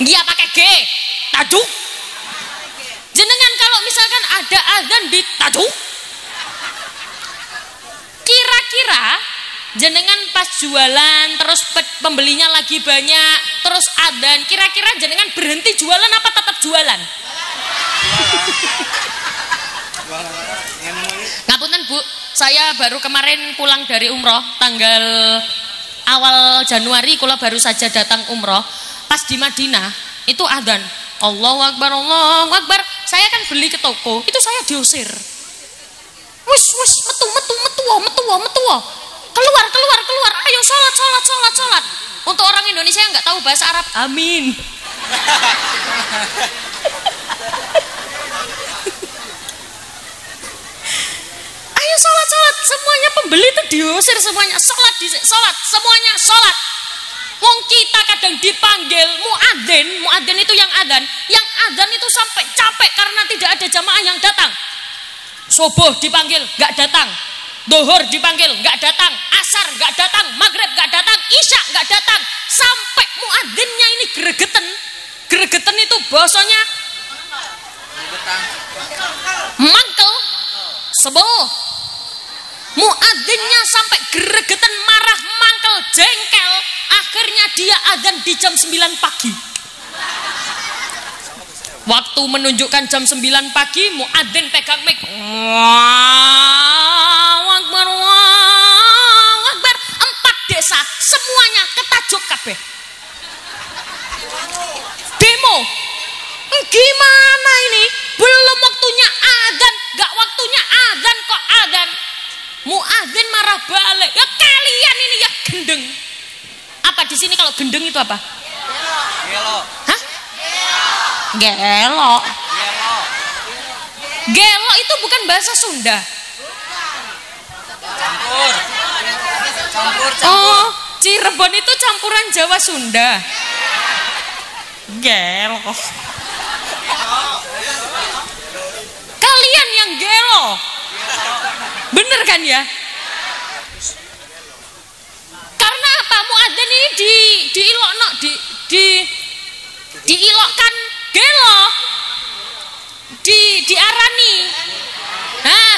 Dia pakai G. Tajuk. Jenengan kalau misalkan ada azan di tajuk, kira-kira jenengan pas jualan terus pembelinya lagi banyak terus azan, kira-kira jenengan berhenti jualan apa tetap jualan? Ngapunten Bu, saya baru kemarin pulang dari umroh tanggal awal Januari, kula baru saja datang umroh. Pas di Madinah itu adzan Allahu Akbar, Allahu Akbar, saya kan beli ke toko, itu saya diusir. Wis metu, keluar, ayo sholat. Untuk orang Indonesia yang nggak tahu bahasa Arab, amin. Ayo sholat, semuanya pembeli itu diusir semuanya, sholat, semuanya sholat. Wong kita kadang dipanggil muadzin itu yang adzan itu sampai capek karena tidak ada jamaah yang datang. Subuh dipanggil nggak datang, Zuhur dipanggil nggak datang, asar nggak datang, maghrib nggak datang, isya nggak datang, sampai muadzinnya ini gregetan itu bahasanya mangkel sebel. Muadzinnya sampai gregetan, marah, mangkel, jengkel, akhirnya dia adzan di jam 9 pagi. Waktu menunjukkan jam 9 pagi, muadzin pegang mic. Allahu Akbar, Allahu Akbar. 4 desa semuanya ketajuk kabeh. Demo. Gimana ini? Belum waktunya adzan, enggak waktunya adzan kok adzan. Muadzin marah balik. Ya kalian ini ya gendeng. Apa di sini kalau gendeng itu apa? Gelo. Hah? Gelo. Gelo itu bukan bahasa Sunda. Campur. Oh, Cirebon itu campuran Jawa Sunda. Gelo. Kalian yang gelo. Bener kan ya? Karena apa? Muadzin ini diilokno diilokkan gelo. Diarani. Nah,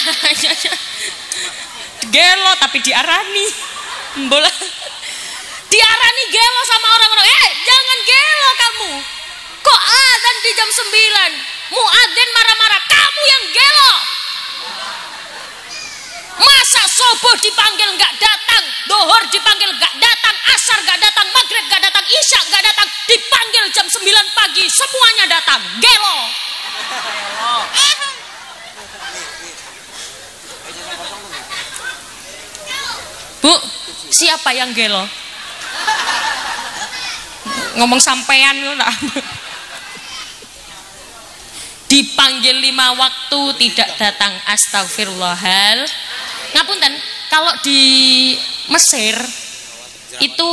gelo tapi diarani. Bola. Diarani gelo sama orang-orang. Jangan gelo kamu. Kok adzan di jam 9? Muadzin marah-marah. Kamu yang gelo. Masa subuh dipanggil nggak datang, zuhur dipanggil nggak datang, asar nggak datang, maghrib nggak datang, isya nggak datang, dipanggil jam 9 pagi semuanya datang. Gelo. Bu, siapa yang gelo? Ngomong sampean lu lah. Dipanggil 5 waktu tidak datang, astagfirullahal. Ngapunten, kalau di Mesir itu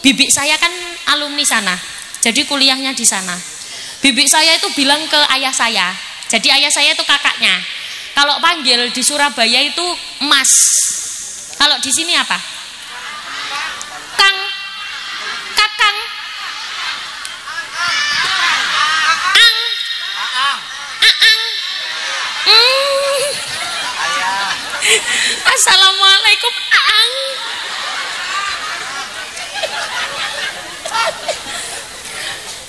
bibik saya kan alumni sana, jadi kuliahnya di sana. Bibik saya itu bilang ke ayah saya, jadi ayah saya itu kakaknya. Kalau panggil di Surabaya itu Mas, kalau di sini apa? Kang, Kakang, Ang, Aang. Assalamualaikum Aang.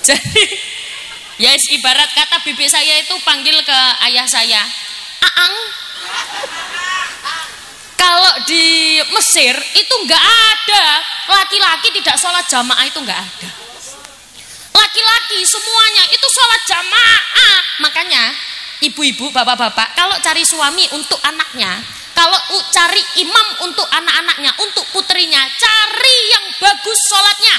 Jadi ya ibarat kata bibi saya itu panggil ke ayah saya Aang. Kalau di Mesir itu nggak ada laki-laki tidak sholat jamaah, itu nggak ada. Laki-laki semuanya itu sholat jamaah. Makanya ibu-ibu, bapak-bapak, kalau cari suami untuk anaknya, kalau cari imam untuk anak-anaknya, untuk putrinya, cari yang bagus sholatnya,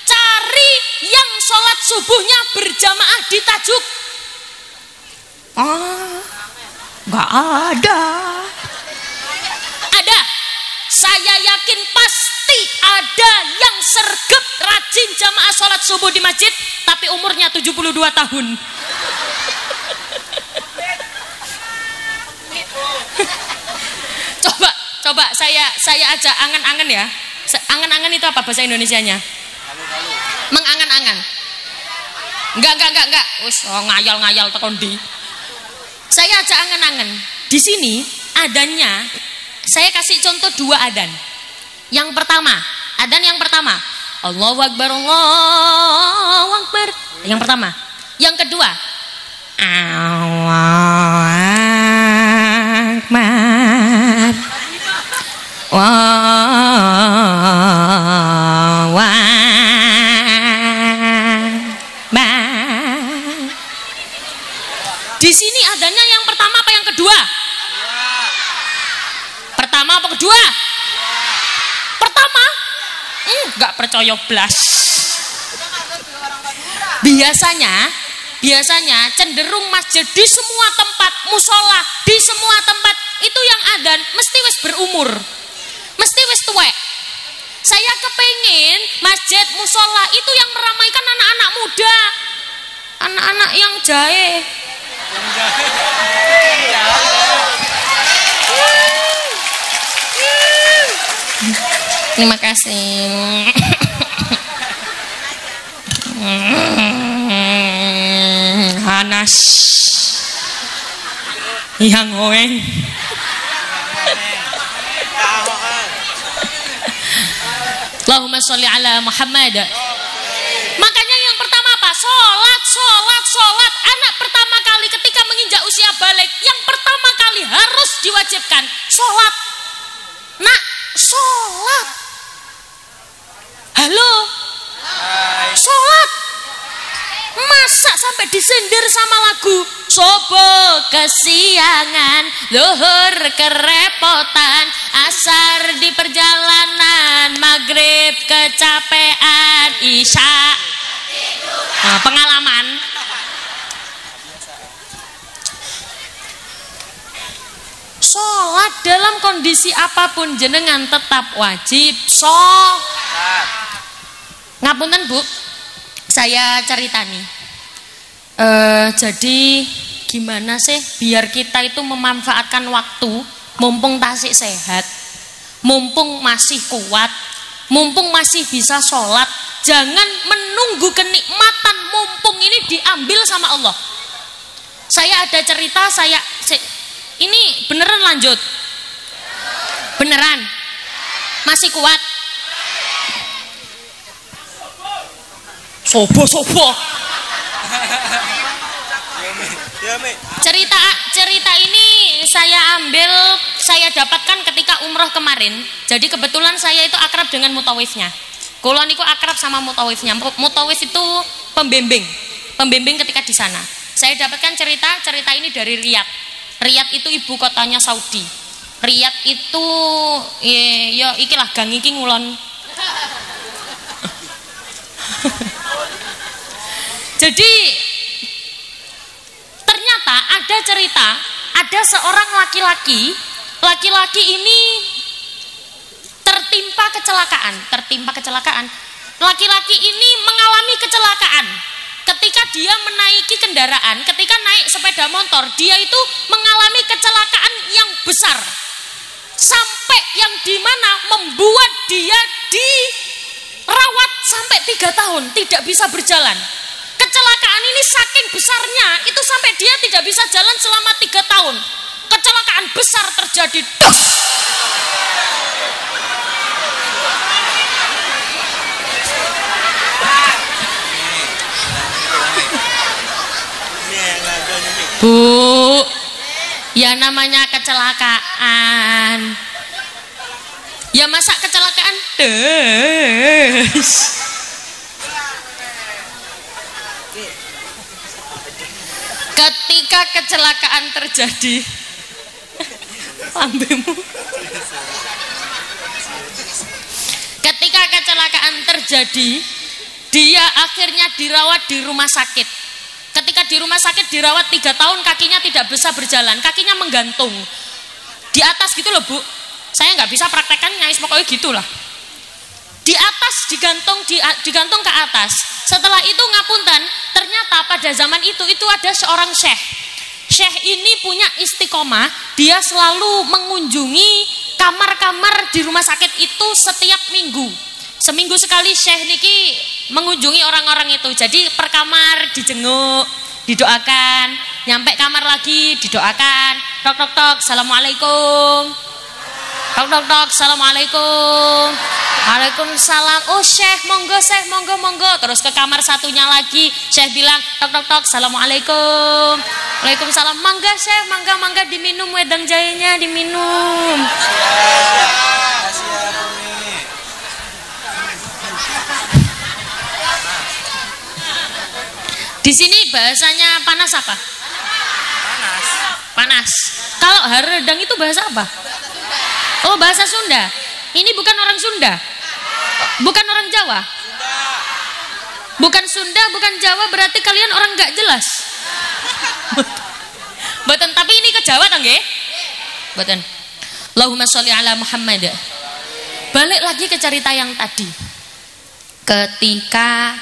cari yang sholat subuhnya berjamaah di Tajuk. Nggak ada. Ada, saya yakin pasti ada yang sergap rajin jamaah sholat subuh di masjid, tapi umurnya 72 tahun. Coba saya ajak angan-angan ya. Angan-angan itu apa bahasa Indonesianya? Mengangan-angan. Enggak. Wis ngayal-ngayal tekon di. Saya ajak angan-angan. Di sini adanya, saya kasih contoh 2 adan. Yang pertama, adan yang pertama, Allahu Akbar, Allahu Akbar. Yang pertama. Yang kedua, Allahu Akbar, Allahu Akbar. Di sini adanya yang pertama apa yang kedua? Pertama apa kedua? Pertama. Nggak percaya blas. Biasanya cenderung masjid di semua tempat, musola di semua tempat itu yang adzan mesti wis berumur, mesti wis tuwek. Saya kepengin masjid musola itu yang meramaikan anak-anak muda, anak-anak yang jahe. Terima kasih. Hanas yang oeng. Allahumma sholli ala Muhammad. Makanya yang pertama apa? Sholat. Anak pertama kali ketika menginjak usia balik, yang pertama kali harus diwajibkan sholat. Nak, sholat. Halo, sholat. Masa sampai disindir sama lagu subuh kesiangan, zuhur kerepotan, asar di perjalanan, maghrib kecapean, isya. Nah, pengalaman. Sholat dalam kondisi apapun jenengan tetap wajib sholat. Ngapunten Bu, saya cerita nih. Jadi gimana sih biar kita itu memanfaatkan waktu, mumpung tasik sehat, mumpung masih kuat, mumpung masih bisa sholat, jangan menunggu kenikmatan mumpung ini diambil sama Allah. Saya ada cerita, ini beneran lanjut? Beneran? Masih kuat? Sobo. Cerita ini saya ambil saya dapatkan ketika umroh kemarin. Jadi kebetulan saya itu akrab dengan mutawifnya. Kulo niku akrab sama mutawifnya. Mutawif itu pembimbing ketika di sana. Saya dapatkan cerita ini dari Riyadh. Riyadh itu ibu kotanya Saudi. Riyadh itu ya ikilah gang iki ngulon. Jadi ternyata ada cerita, ada seorang laki-laki ini tertimpa kecelakaan. Laki-laki ini mengalami kecelakaan. Ketika dia menaiki kendaraan, ketika naik sepeda motor, dia itu mengalami kecelakaan yang besar. Sampai yang dimana membuat dia dirawat sampai 3 tahun, tidak bisa berjalan. Kecelakaan ini saking besarnya, itu sampai dia tidak bisa jalan selama 3 tahun. Kecelakaan besar terjadi. Bu, ya namanya kecelakaan. Ya masa kecelakaan ketika kecelakaan terjadi lambemu. Ketika kecelakaan terjadi, dia akhirnya dirawat di rumah sakit. Ketika di rumah sakit dirawat 3 tahun, kakinya tidak bisa berjalan, kakinya menggantung di atas gitu loh Bu. Saya nggak bisa praktekkan nyais, pokoknya gitulah. Di atas digantung ke atas. Setelah itu ngapunten, ternyata pada zaman itu ada seorang syekh. Syekh ini punya istiqomah, dia selalu mengunjungi kamar-kamar di rumah sakit itu setiap minggu. Seminggu sekali syekh niki mengunjungi orang-orang itu. Jadi per kamar dijenguk, didoakan, nyampe kamar lagi didoakan. Tok tok tok, assalamualaikum. Tok tok tok, assalamualaikum. Waalaikumsalam. Oh syekh, monggo. Terus ke kamar satunya lagi, syekh bilang tok tok tok, assalamualaikum. Waalaikumsalam. Mangga syekh, mangga diminum wedang jahenya, diminum. Di sini bahasanya panas apa? Panas. Kalau haredang itu bahasa apa? Oh, bahasa Sunda. Ini bukan orang Sunda. Bukan orang Jawa. Bukan Sunda, bukan Jawa, berarti kalian orang nggak jelas. Boten, tapi ini ke Jawa tang nggih? Boten. Allahumma sholli ala Muhammad. Balik lagi ke cerita yang tadi. Ketika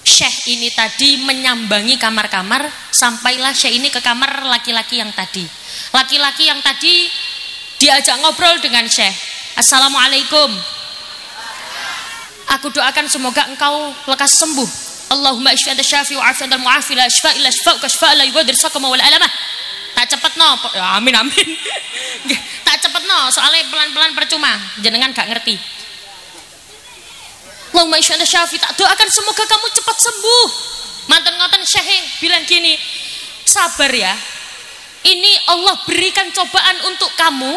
syekh ini tadi menyambangi kamar-kamar, sampailah syekh ini ke kamar laki-laki yang tadi. Laki-laki yang tadi diajak ngobrol dengan syekh. Assalamualaikum. Aku doakan semoga engkau lekas sembuh. Allahumma ishfi anta syafi wa afi anta mu'afi la shfa illa shfa'uka shfa la yughadiru saqama wal alama. Tak cepet no. Amin. Tak cepet no, soalnya pelan-pelan percuma. Jenengan gak ngerti. Allahumma ishfi anta syafi, tak doakan semoga kamu cepat sembuh. Mantan-mantan syekh bilang gini, sabar ya. Ini Allah berikan cobaan untuk kamu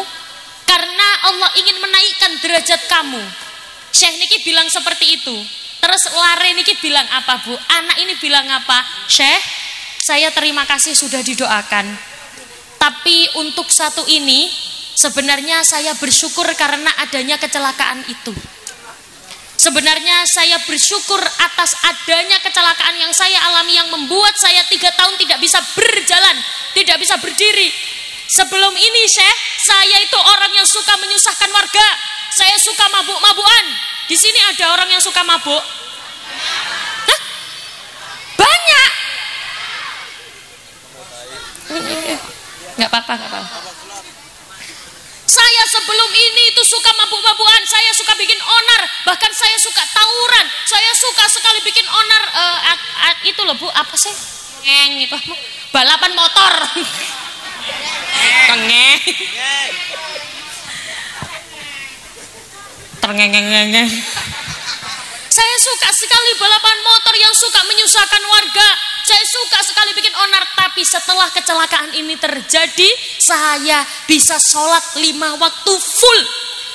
karena Allah ingin menaikkan derajat kamu. Syekh niki bilang seperti itu. Terus lare niki bilang apa Bu? Anak ini bilang apa? Syekh, saya terima kasih sudah didoakan. Tapi untuk satu ini, sebenarnya saya bersyukur karena adanya kecelakaan itu. Sebenarnya saya bersyukur atas adanya kecelakaan yang saya alami yang membuat saya 3 tahun tidak bisa berjalan, tidak bisa berdiri. Sebelum ini Syekh, saya itu orang yang suka menyusahkan warga. Saya suka mabuk-mabukan. Di sini ada orang yang suka mabuk? Hah? Banyak. Nggak apa-apa. Saya sebelum ini itu suka mabuk-mabukan, saya suka bikin onar, bahkan saya suka tawuran, saya suka sekali bikin onar. Itu loh Bu, apa sih? Itu balapan motor. Tengeng. Terngeng-ngeng. Saya suka sekali balapan motor yang suka menyusahkan warga. Saya suka sekali bikin onar, Tapi setelah kecelakaan ini terjadi, saya bisa sholat 5 waktu full.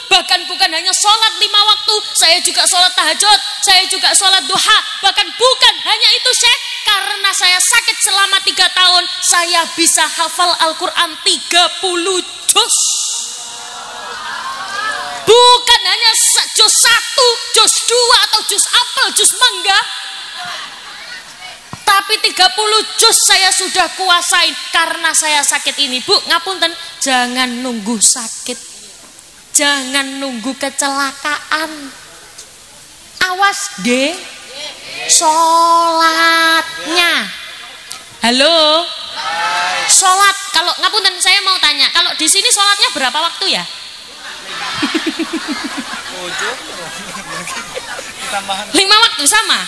Bahkan bukan hanya sholat 5 waktu, saya juga sholat tahajud, saya juga sholat duha. Bahkan bukan hanya itu Syekh, karena saya sakit selama 3 tahun, saya bisa hafal Al-Quran 30 juz. Bukan hanya juz 1, juz 2 atau juz apel, juz mangga, tapi 30 juz saya sudah kuasain karena saya sakit ini. Bu, ngapunten, jangan nunggu sakit, jangan nunggu kecelakaan. Awas ge sholatnya. Halo, sholat. Kalau ngapunten, saya mau tanya, kalau di sini sholatnya berapa waktu ya? 5 waktu sama.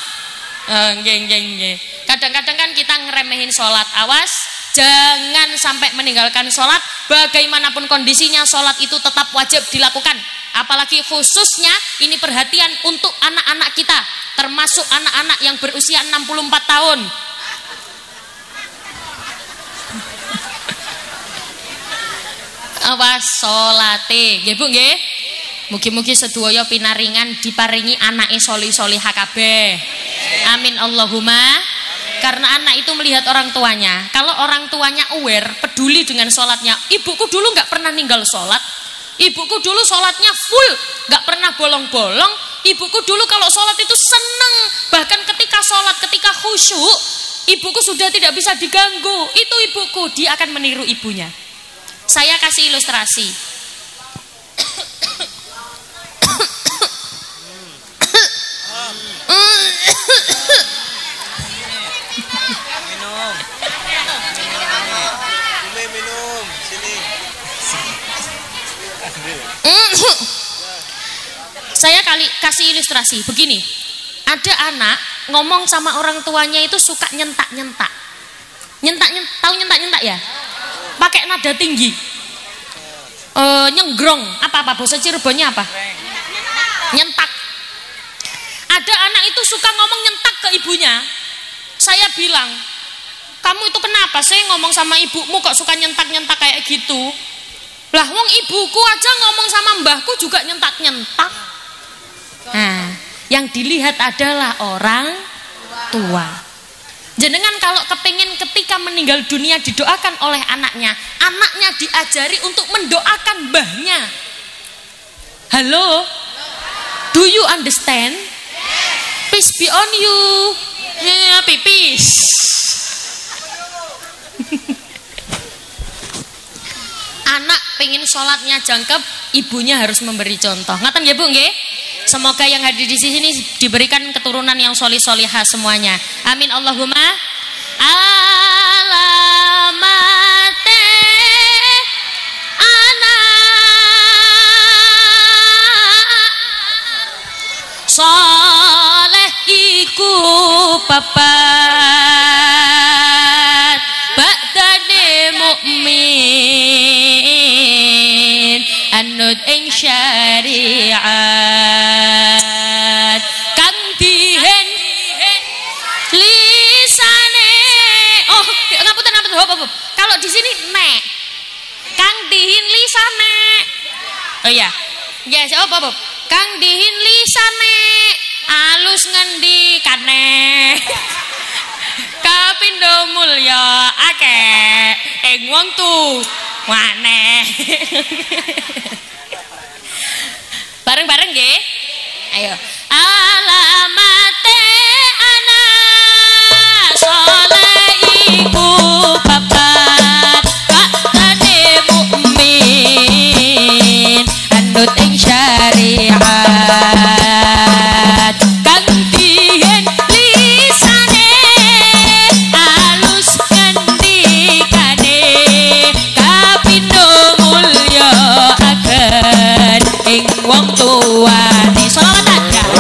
Kadang-kadang kan kita ngeremehin sholat. Awas, jangan sampai meninggalkan sholat. Bagaimanapun kondisinya, sholat itu tetap wajib dilakukan. Apalagi khususnya ini perhatian untuk anak-anak kita, termasuk anak-anak yang berusia 64 tahun. Awas sholate, nggih Bu nggih. Mugi-mugi sedaya pinaringan diparingi anake sholih-sholihah kabeh. Amin Allahumma. Karena anak itu melihat orang tuanya. Kalau orang tuanya aware, peduli dengan sholatnya. Ibuku dulu nggak pernah ninggal sholat. Ibuku dulu sholatnya full, nggak pernah bolong-bolong. Ibuku dulu kalau sholat itu seneng. Bahkan ketika sholat, ketika khusyuk, ibuku sudah tidak bisa diganggu. Itu ibuku, dia akan meniru ibunya. Saya kasih ilustrasi. Minum sini. Saya kasih ilustrasi begini. Ada anak ngomong sama orang tuanya itu suka nyentak-nyentak. Tahu nyentak-nyentak ya? Pakai nada tinggi. Nyenggrong, apa bahasa Cirebonnya apa? Nyentak. Ada anak itu suka ngomong nyentak ke ibunya. Saya bilang, kamu itu kenapa sih ngomong sama ibumu kok suka nyentak-nyentak kayak gitu? Lah wong ibuku aja ngomong sama mbahku juga nyentak-nyentak. Nah, yang dilihat adalah orang tua. Jenengan kalau kepingin ketika meninggal dunia didoakan oleh anaknya, anaknya diajari untuk mendoakan mbahnya. Halo? Do you understand? Peace be on you. Ya, pipis. Anak pengen sholatnya jangkep, ibunya harus memberi contoh. Ngaten ya Bu nggih? Semoga yang hadir di sini diberikan keturunan yang solih-solihah semuanya. Amin Allahumma. Alamate anak soleh iku papat ba'dane mukmin anut ing syariat kang dihen lisane. Oh ngapunten hop. Kalau di sini nek kang dihin lisane. Oh iya ya hop. Kang dihin lisane alus ngendikane kapindo mulya akeh ing wong tuwane. Bareng-bareng nggih. Ayo. Alamate anak soleh iku papat ba'dane mukmin anut ing syariat kang dihen lisane alus ngendikane kapindo mulya agen ing wong tuane. Sholawat aja.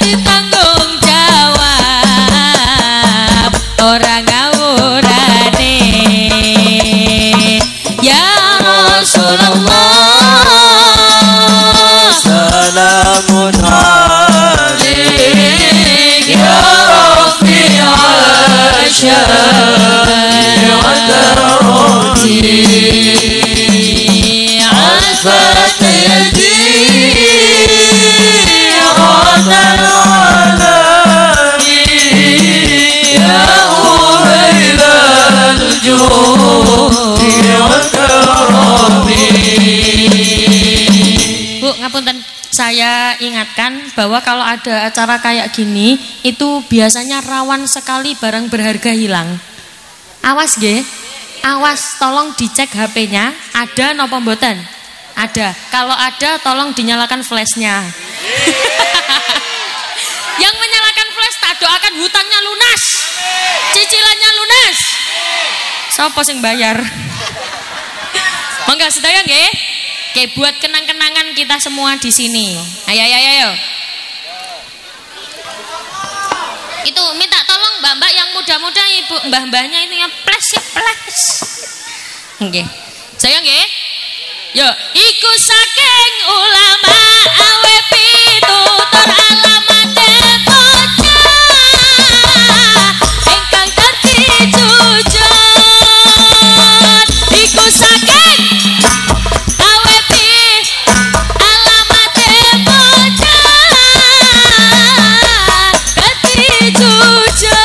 dadi tanggung jawab orang ngawurane ya Rasulullah salamun alaik ya Rabbi asyari asfat yadi radal alami ya uhailal judi wal karami. Bu, ngapunten, saya ingatkan bahwa kalau ada acara kayak gini itu biasanya rawan sekali barang berharga hilang. Awas nggih. Awas, tolong dicek HP-nya ada napa mboten? Ada. Kalau ada tolong dinyalakan flashnya. Yang menyalakan flash tak doakan hutangnya lunas. Cicilannya lunas. Sopo sing bayar? Monggo sedaya nggih. Oke, buat kenang-kenangan kita semua di sini. Ayo. Itu minta tolong mbak-mbak yang muda-muda, ibu mbah-mbahnya itu yang flash. Nggih. Saya nggih. Yo, iku saking ulama awe pitutur alamate bocah ingkang dadi jujur. Iku saking awe alamate bocah dadi jujur.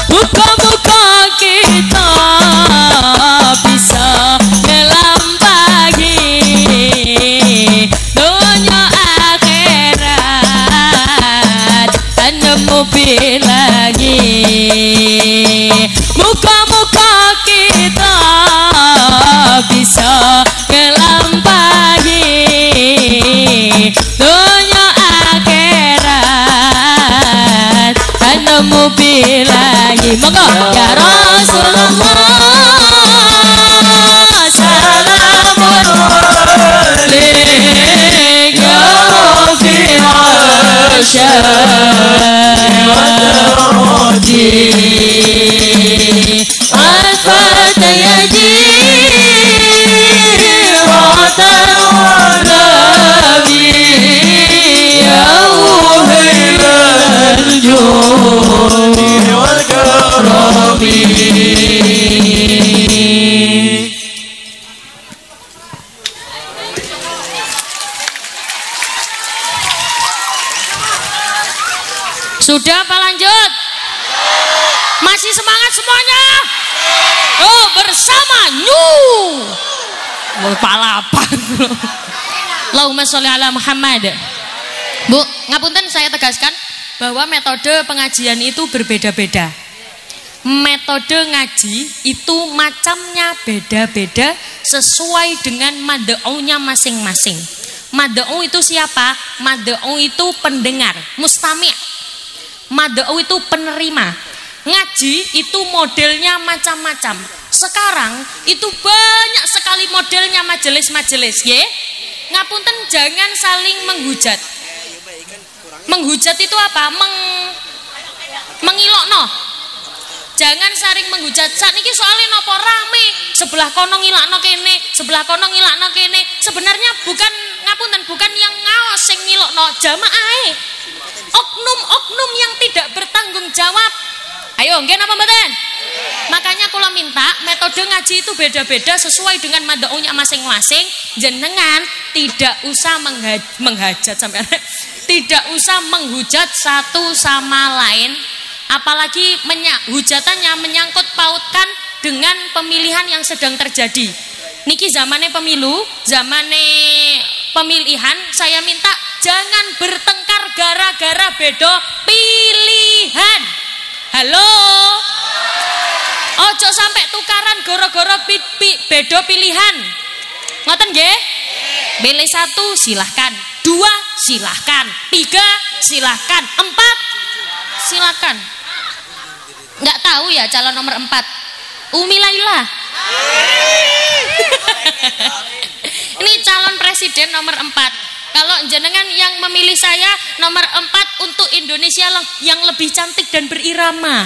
Muga-muga kita bisa ngelampahi dunia akhirat dan nemu lagi. Muga-muga kita bisa ngelampahi dunia akhirat dan nemu lagi. Monggo ya Rasulullah salamun alaik ya Rabbi asyari asfat yadi radal alami ya uhailal judi wal karami. Sudah apa lanjut? Masih semangat semuanya? Oh, bersama New. Palapan. Allahumma sholli ala Muhammad. Bu, ngapunten saya tegaskan bahwa metode pengajian itu berbeda-beda. Metode ngaji itu macamnya beda-beda sesuai dengan mad'unya masing-masing. Mad'u itu siapa? Mad'u itu pendengar, mustami'. Mad'u itu penerima. Ngaji itu modelnya macam-macam. Sekarang itu banyak sekali modelnya majelis-majelis, ya. Ngapunten jangan saling menghujat. Menghujat itu apa? Mengilokno. Jangan saling menghujat. Saat ini soalnya nopo rame, sebelah kono ngilakno kene, sebelah kono ngilakno kene. Sebenarnya bukan yang ngawas sing ngilokno, jamaah. Oknum-oknum yang tidak bertanggung jawab. Ayo, nggih napa mboten? Makanya kula minta metode ngaji itu beda-beda sesuai dengan mad'unya masing-masing. Jenengan tidak usah menghajat sampai tidak usah menghujat satu sama lain, apalagi hujatannya menyangkut pautkan dengan pemilihan yang sedang terjadi. Niki zamannya pemilu, zamannya pemilihan, saya minta jangan bertengkar gara-gara beda pilihan. Halo, ojo sampai tukaran goro-goro beda pilihan. Ngoten nggih? Pilih 1 silahkan, 2 silahkan, 3 silahkan, 4 silahkan. Nggak tahu ya calon nomor 4. Umi Laila. Ini calon presiden nomor 4. Kalau jenengan yang memilih saya nomor 4 untuk Indonesia yang lebih cantik dan berirama.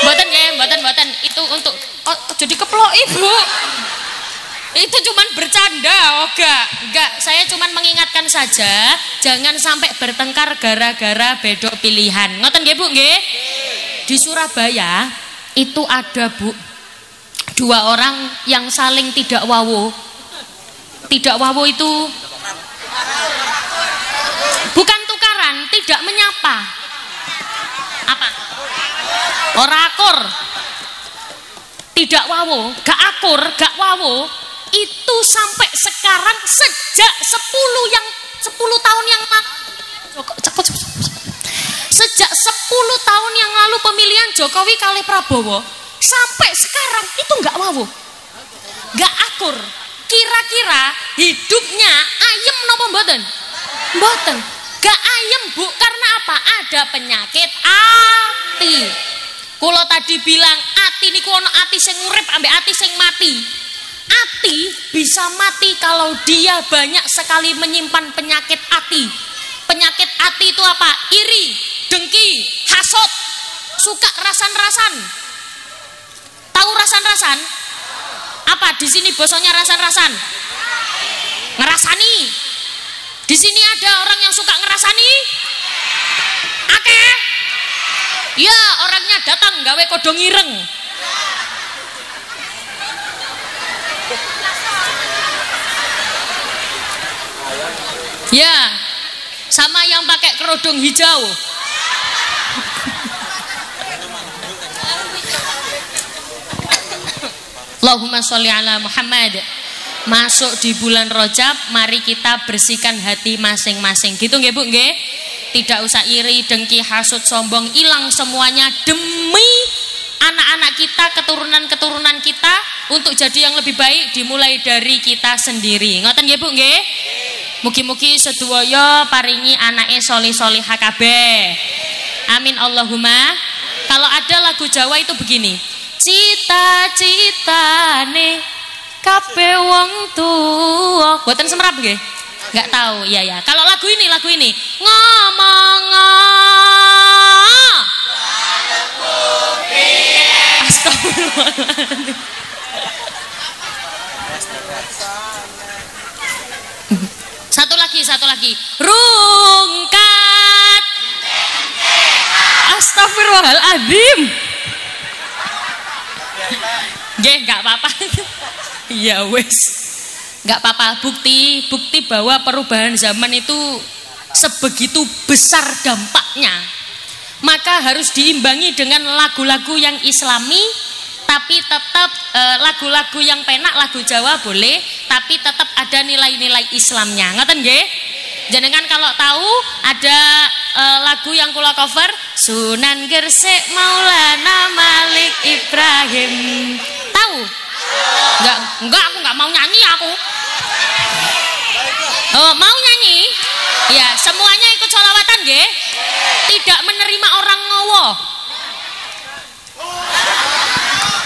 Mboten ya, mboten itu untuk jadi keplok Ibu. Itu cuman bercanda, enggak. Saya cuman mengingatkan saja, jangan sampai bertengkar gara-gara beda pilihan. Ngoten nggih Bu nggih? Di Surabaya itu ada Bu 2 orang yang saling tidak wawo. Tidak wawo itu bukan tukaran, tidak menyapa. Apa? Ora akur. Tidak wawo, gak akur, gak wawo. Itu sampai sekarang sejak 10 tahun yang lalu. Sejak 10 tahun yang lalu pemilihan Jokowi kali Prabowo sampai sekarang itu gak wawo. Gak akur. Kira-kira hidupnya ayem napa mboten? Mboten. Gak ayem Bu, karena apa? Ada penyakit ati. Kula tadi bilang ati niku ana ati sing urip ambek ati sing mati. Ati bisa mati kalau dia banyak sekali menyimpan penyakit ati. Penyakit ati itu apa? Iri, dengki, hasut, suka rasan-rasan. Tahu rasan-rasan? Apa di sini bosnya rasan-rasan? Ngerasani. Di sini ada orang yang suka ngerasani? Akeh. Ya, orangnya datang gawe kodong ireng. Ya, sama yang pakai kerudung hijau. Allahumma sholli ala Muhammad. Masuk di bulan Rajab, mari kita bersihkan hati masing-masing. Gitu nggih Bu nggih? Tidak usah iri, dengki, hasut, sombong, hilang semuanya demi anak-anak kita, keturunan-keturunan kita untuk jadi yang lebih baik dimulai dari kita sendiri. Ngoten nggih Bu nggih? Mugi-mugi sedaya paringi anake solih-solihah kabeh. Amin Allahumma. Kalau ada lagu Jawa itu begini. Cita-citane kabeh wong tuwa. Boten semrap nggih? Enggak tahu. Iya ya. Kalau lagu ini ngomong Astagfirullahaladzim. Satu lagi. Rungkat. Astagfirullahaladzim. Nggih, enggak apa-apa. Ya wes. Enggak apa-apa, bukti bahwa perubahan zaman itu sebegitu besar dampaknya. Maka harus diimbangi dengan lagu-lagu yang Islami, tapi tetap lagu-lagu yang penak, lagu Jawa boleh, tapi tetap ada nilai-nilai Islamnya. Ngoten nggih? Jenengan kalau tahu ada lagu yang kula cover, Sunan Gresik Maulana Malik Ibrahim. Tahu? Enggak, aku enggak mau nyanyi aku. Oh, mau nyanyi? Ya, semuanya ikut sholawatan nggih? Tidak menerima orang ngowo.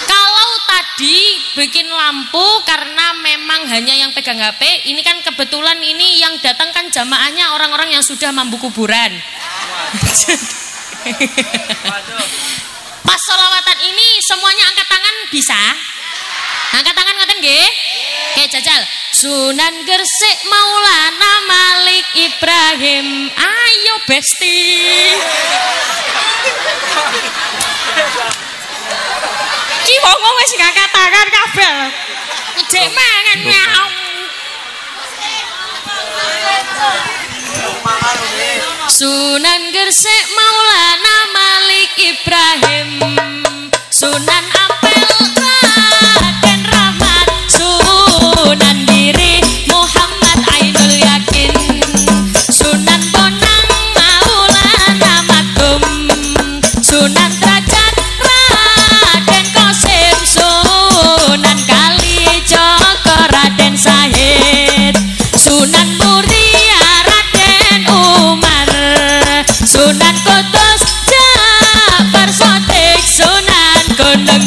Kalau tadi bikin lampu karena memang hanya yang pegang HP, ini kan kebetulan ini yang datang kan jamaahnya orang-orang yang sudah mampu kuburan. Pas sholawatan ini semuanya angkat tangan bisa? Angkat tangan ngoten nggih? Oke, jajal. Sunan Gresik Maulana Malik Ibrahim. Ayo besti. Ki wong wis ngangkat tangan kabeh. Jek mangan nyaung. Sunan Gresik Maulana Malik Ibrahim. Sunan Ampel Raden Rahmat. Sunan Giri Muhammad Ainul Yakin. Sunan Bonang Maulana Makum. Sunan Derajat Raden Qasim. Sunan Kalijaga Raden Sahid. Sunan Muria Raden Umar. Sunan Kudus Ja'far Shadiq. Sunan Gunung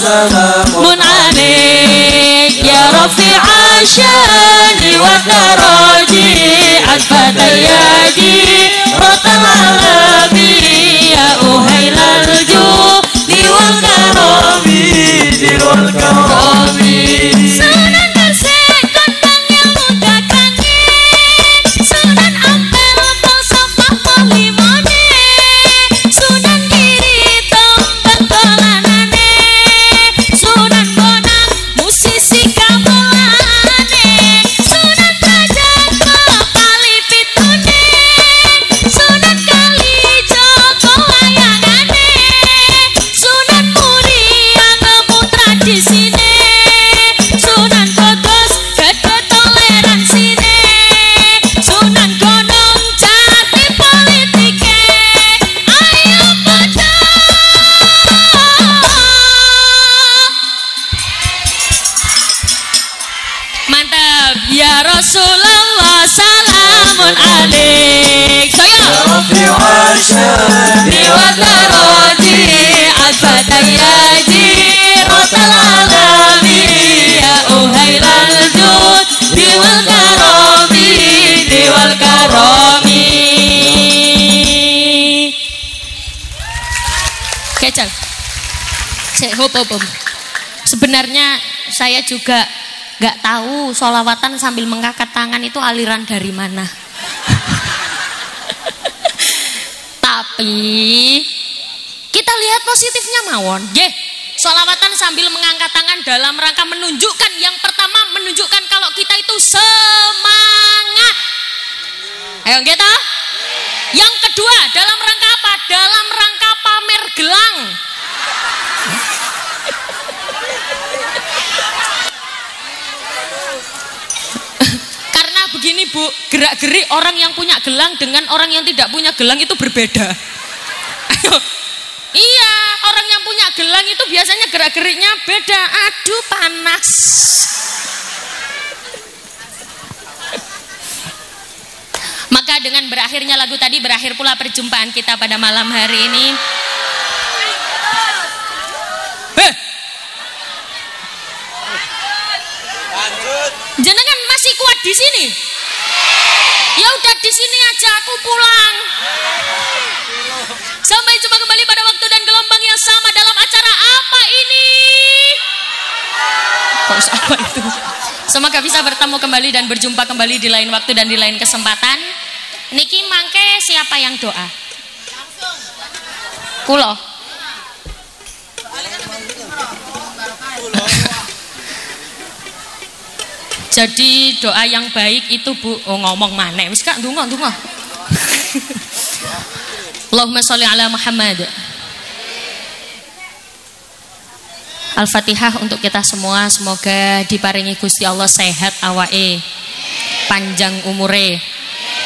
سلام عليك يا رفيع الشان والدرج أثبت يدي رب العالمين يا أهيل الجود والكرم والكرم Sunan Gresik kondang yang muda kangin Sunan Ampel falsafah polimone Sunan Giri tembang dolanane Sunan Bonang musisi gamelane Sunan Rajako kali pitune Sunan Kalijogo wayangane Sunan Muria nemu tradisine Sunan Kudus gede toleransine Sunan Gunung Jati politike ayo padha mantap ya Rasulullah salamun alaik saya Diwataraji Al-Fatayaji Rotal Alami Ya Uhailal Jud Diwal Karomi Diwal Karomi Kecil hop. Sebenarnya saya juga gak tahu sholawatan sambil mengangkat tangan itu aliran dari mana tapi kita lihat positifnya mawon nggih sholawatan sambil mengangkat tangan dalam rangka menunjukkan yang pertama menunjukkan kalau kita itu semangat ayo kita yang kedua dalam rangka apa dalam rangka pamer gelang karena begini Bu gerak-gerik orang yang punya gelang dengan orang yang tidak punya gelang itu berbeda ayo iya orang yang punya gelang itu biasanya gerak-geriknya beda aduh panas maka dengan berakhirnya lagu tadi berakhir pula perjumpaan kita pada malam hari ini jenengan masih kuat di sini ya udah di sini aja aku pulang sampai jumpa kembali pada waktu dan gelombang yang sama dalam acara apa ini terus apa itu semoga bisa bertemu kembali dan berjumpa kembali di lain waktu dan di lain kesempatan niki mangke siapa yang doa kulo jadi doa yang baik itu Bu ngomong maneh wis Kak ndonga Allahumma sholli ala Muhammad Al-Fatihah untuk kita semua semoga diparingi Gusti Allah sehat awake panjang umure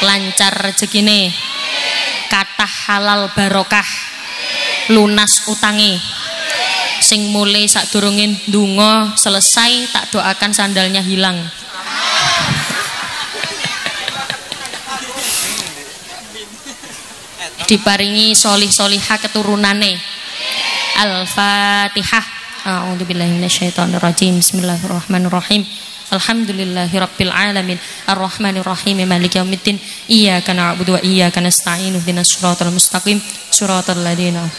lancar rezekine kathah halal barokah lunas utangi sing mulai sadurunge ndonga selesai tak doakan sandalnya hilang diparingi solih-solihah keturunane Al-Fatihah a'udzubillahi minasyaitonirrajim bismillahirrahmanirrahim alhamdulillahirabbil alamin arrahmanirrahim maliki yaumiddin iyyaka na'budu wa iyyaka nasta'in ihdinas siratal mustaqim siratal ladzina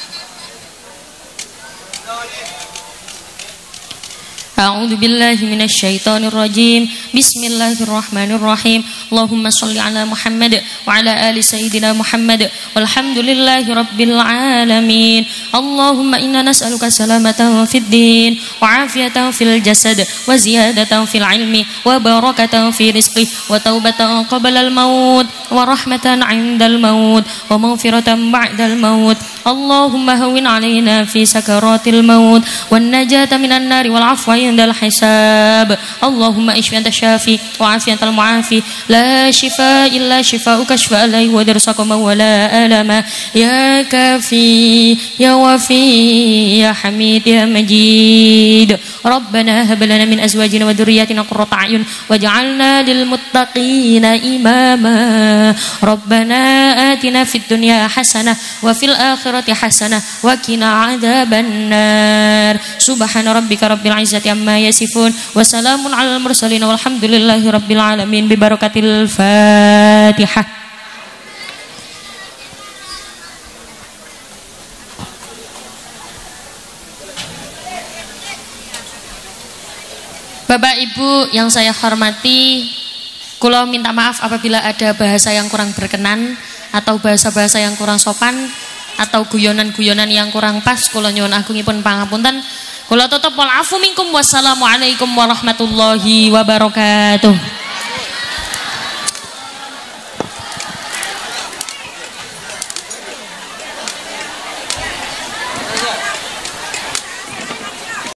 A'udzu billahi minasyaitonir rajim. Bismillahirrahmanirrahim. Allahumma shalli ala Muhammad wa ala ali sayyidina Muhammad. Walhamdulillahi rabbil alamin. Allahumma inna nas'aluka salamatan fid din wa afiyatan fil jasad wa ziyadatan fil ilmi wa barakatan fi rizqi wa taubatan qabla al maut wa rahmatan 'indal maut wa maghfiratan ba'dal maut. Allahumma hawwin 'alaina fi sakaratil maut wan najata minan nari wal 'afwa 'indal hisab. Allahumma ishfi anta syafi wa 'afi antal mu'afi. La shifaa illa shifaa'uka shifaa la yughadiru saqama wa la alama. Ya kafi ya wafi ya hamid ya majid. Rabbana hab lana min azwajina wa dhurriyyatina qurrata a'yun waj'alna lil muttaqina imama. Rabbana atina fid dunya hasanah wa fil akhirati hasanah wa qina adzabannar. Subhana rabbika rabbil izzati amma yasifun wa salamun alal mursalin walhamdulillahi rabbil alamin bi barakatil Fatihah. Bapak Ibu yang saya hormati, kula minta maaf apabila ada bahasa yang kurang berkenan atau bahasa-bahasa yang kurang sopan atau guyonan-guyonan yang kurang pas. Kula nyuwun agungipun pangapunten. Kula tutup wal afu minkum. Wassalamualaikum warahmatullahi wabarakatuh.